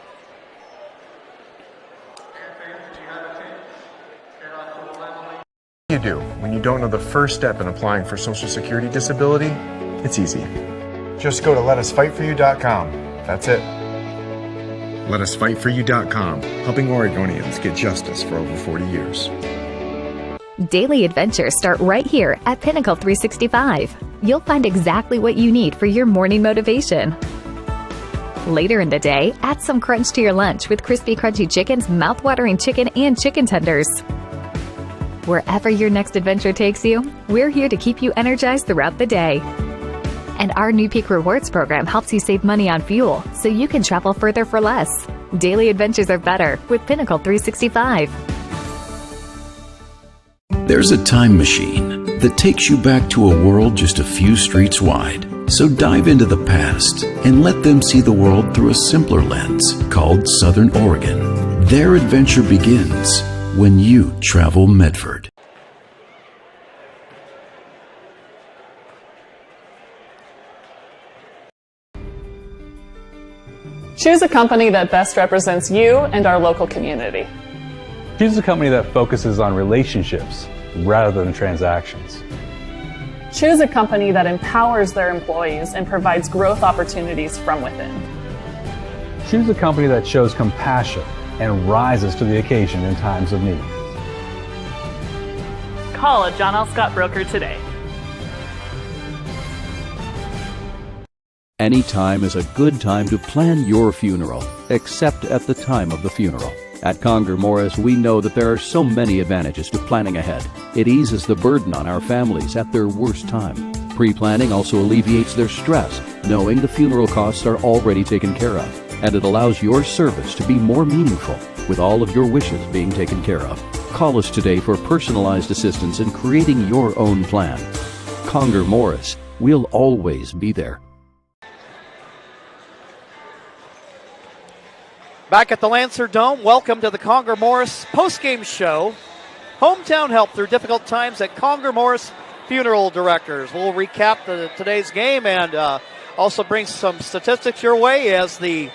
You do when you don't know the first step in applying for Social Security disability? It's easy. Just go to letusfightforyou.com. That's it. Letusfightforyou.com, helping Oregonians get justice for over 40 years. Daily adventures start right here at Pinnacle 365. You'll find exactly what you need for your morning motivation. Later in the day, add some crunch to your lunch with crispy, crunchy chicken's mouth-watering chicken and chicken tenders. Wherever your next adventure takes you, we're here to keep you energized throughout the day. And our new Peak Rewards program helps you save money on fuel so you can travel further for less. Daily adventures are better with Pinnacle 365. There's a time machine that takes you back to a world just a few streets wide. So dive into the past and let them see the world through a simpler lens called Southern Oregon. Their adventure begins when you travel Medford. Choose a company that best represents you and our local community. Choose a company that focuses on relationships rather than transactions. Choose a company that empowers their employees and provides growth opportunities from within. Choose a company that shows compassion and rises to the occasion in times of need. Call a John L. Scott broker today. Any time is a good time to plan your funeral, except at the time of the funeral. At Conger Morris, we know that there are so many advantages to planning ahead. It eases the burden on our families at their worst time. Pre-planning also alleviates their stress, knowing the funeral costs are already taken care of. And it allows your service to be more meaningful, with all of your wishes being taken care of. Call us today for personalized assistance in creating your own plan. Conger Morris, we'll always be there. Back at the Lancer Dome, welcome to the Conger Morris postgame show. Hometown help through difficult times at Conger Morris Funeral Directors. We'll recap today's game and also bring some statistics your way as the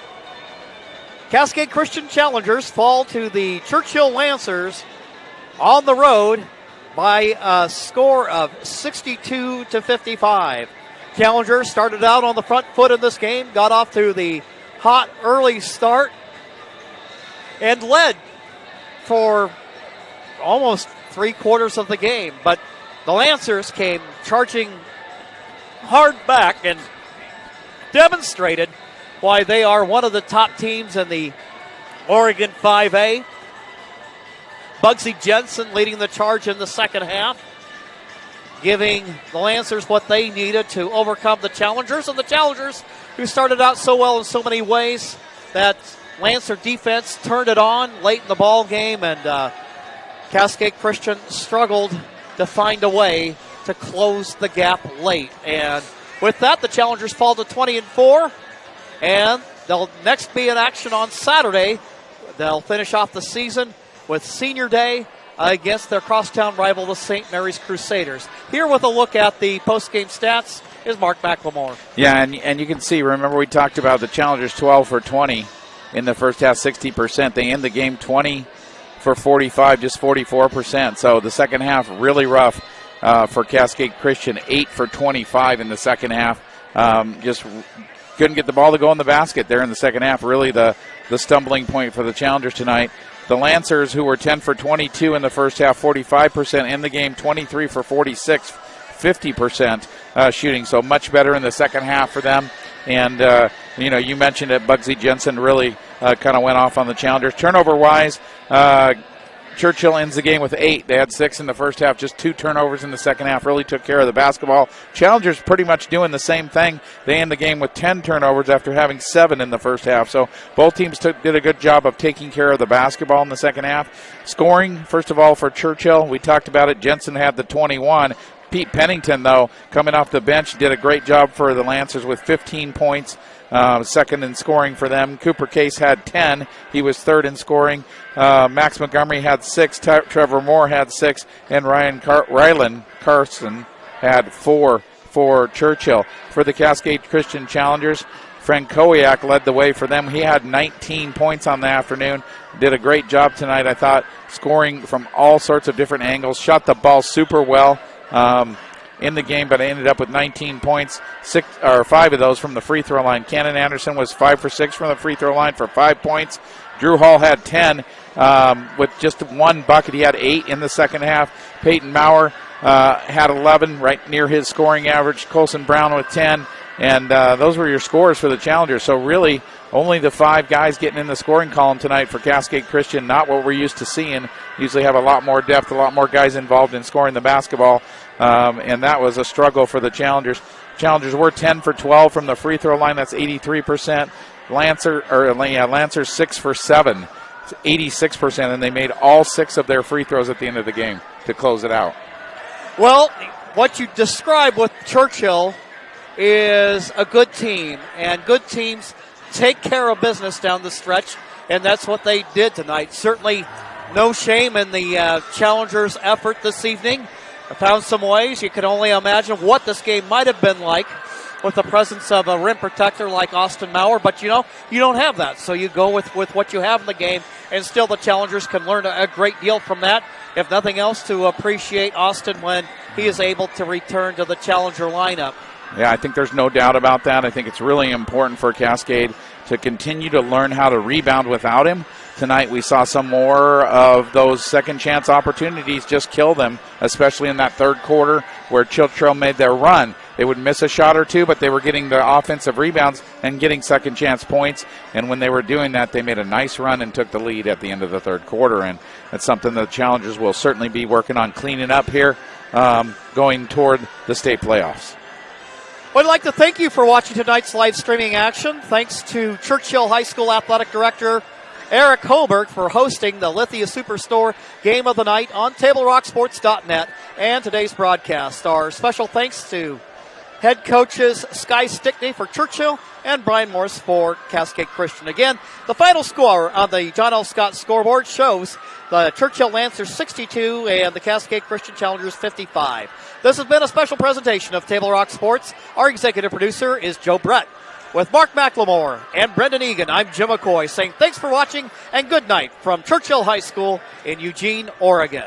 Cascade Christian Challengers fall to the Churchill Lancers on the road by a score of 62-55. Challengers started out on the front foot in this game, got off to the hot early start, and led for almost 3/4 of the game. But the Lancers came charging hard back and demonstrated why they are one of the top teams in the Oregon 5A. Bugsy Jensen leading the charge in the second half, giving the Lancers what they needed to overcome the Challengers. And the Challengers, who started out so well in so many ways, that Lancer defense turned it on late in the ball game and Cascade Christian struggled to find a way to close the gap late. And with that, the Challengers fall to 20-4, and they'll next be in action on Saturday. They'll finish off the season with Senior Day against their crosstown rival, the St. Mary's Crusaders. Here with a look at the post-game stats is Mark McLemore. Yeah, and you can see, remember we talked about the Challengers 12 for 20 in the first half, 60%. They end the game 20 for 45, just 44%. So the second half really rough for Cascade Christian, 8 for 25 in the second half. Just couldn't get the ball to go in the basket there in the second half. Really the stumbling point for the Challengers tonight. The Lancers, who were 10 for 22 in the first half, 45% in the game, 23 for 46, 50% shooting. So much better in the second half for them. And, you mentioned it, Bugsy Jensen really kind of went off on the Challengers. Turnover-wise, Churchill ends the game with 8. They had 6 in the first half, just 2 turnovers in the second half. Really took care of the basketball. Challengers pretty much doing the same thing. They end the game with 10 turnovers after having 7 in the first half. So both teams did a good job of taking care of the basketball in the second half. Scoring, first of all, for Churchill, we talked about it. Jensen had the 21. Pete Pennington, though, coming off the bench, did a great job for the Lancers with 15 points. Second in scoring for them. Cooper Case had 10. He was third in scoring. Max Montgomery had 6. Trevor Moore had 6. And Rylan Carson had 4 for Churchill. For the Cascade Christian Challengers, Frank Kowiak led the way for them. He had 19 points on the afternoon. Did a great job tonight, I thought, scoring from all sorts of different angles. Shot the ball super well in the game, but I ended up with 19 points, 5 of those from the free throw line. Cannon Anderson was 5 for 6 from the free throw line for 5 points. Drew Hall had 10 with just 1 bucket. He had 8 in the second half. Peyton Maurer had 11, right near his scoring average. Colson Brown with 10, and those were your scores for the Challengers. So really only the 5 guys getting in the scoring column tonight for Cascade Christian, not what we're used to seeing. Usually have a lot more depth, a lot more guys involved in scoring the basketball. And that was a struggle for the Challengers. Challengers were 10 for 12 from the free throw line. That's 83%. Lancers 6 for 7, 86%, and they made all 6 of their free throws at the end of the game to close it out. Well, what you described with Churchill is a good team, and good teams take care of business down the stretch, and that's what they did tonight. Certainly no shame in the Challengers' effort this evening. I found some ways. You can only imagine what this game might have been like with the presence of a rim protector like Austin Maurer, but you don't have that, so you go with what you have in the game, and still the Challengers can learn a great deal from that, if nothing else, to appreciate Austin when he is able to return to the Challenger lineup. Yeah, I think there's no doubt about that. I think it's really important for Cascade to continue to learn how to rebound without him. Tonight we saw some more of those second chance opportunities just kill them, especially in that third quarter where Churchill made their run. They would miss a shot or two, but they were getting the offensive rebounds and getting second chance points. And when they were doing that, they made a nice run and took the lead at the end of the third quarter. And that's something the Challengers will certainly be working on cleaning up here going toward the state playoffs. We'd like to thank you for watching tonight's live streaming action. Thanks to Churchill High School Athletic Director Eric Holberg for hosting the Lithia Superstore Game of the Night on TableRockSports.net and today's broadcast. Our special thanks to head coaches Sky Stickney for Churchill and Brian Morris for Cascade Christian. Again, the final score on the John L. Scott scoreboard shows the Churchill Lancers 62 and the Cascade Christian Challengers 55. This has been a special presentation of Table Rock Sports. Our executive producer is Joe Brett. With Mark McLemore and Brendan Egan, I'm Jim McCoy saying thanks for watching and good night from Churchill High School in Eugene, Oregon.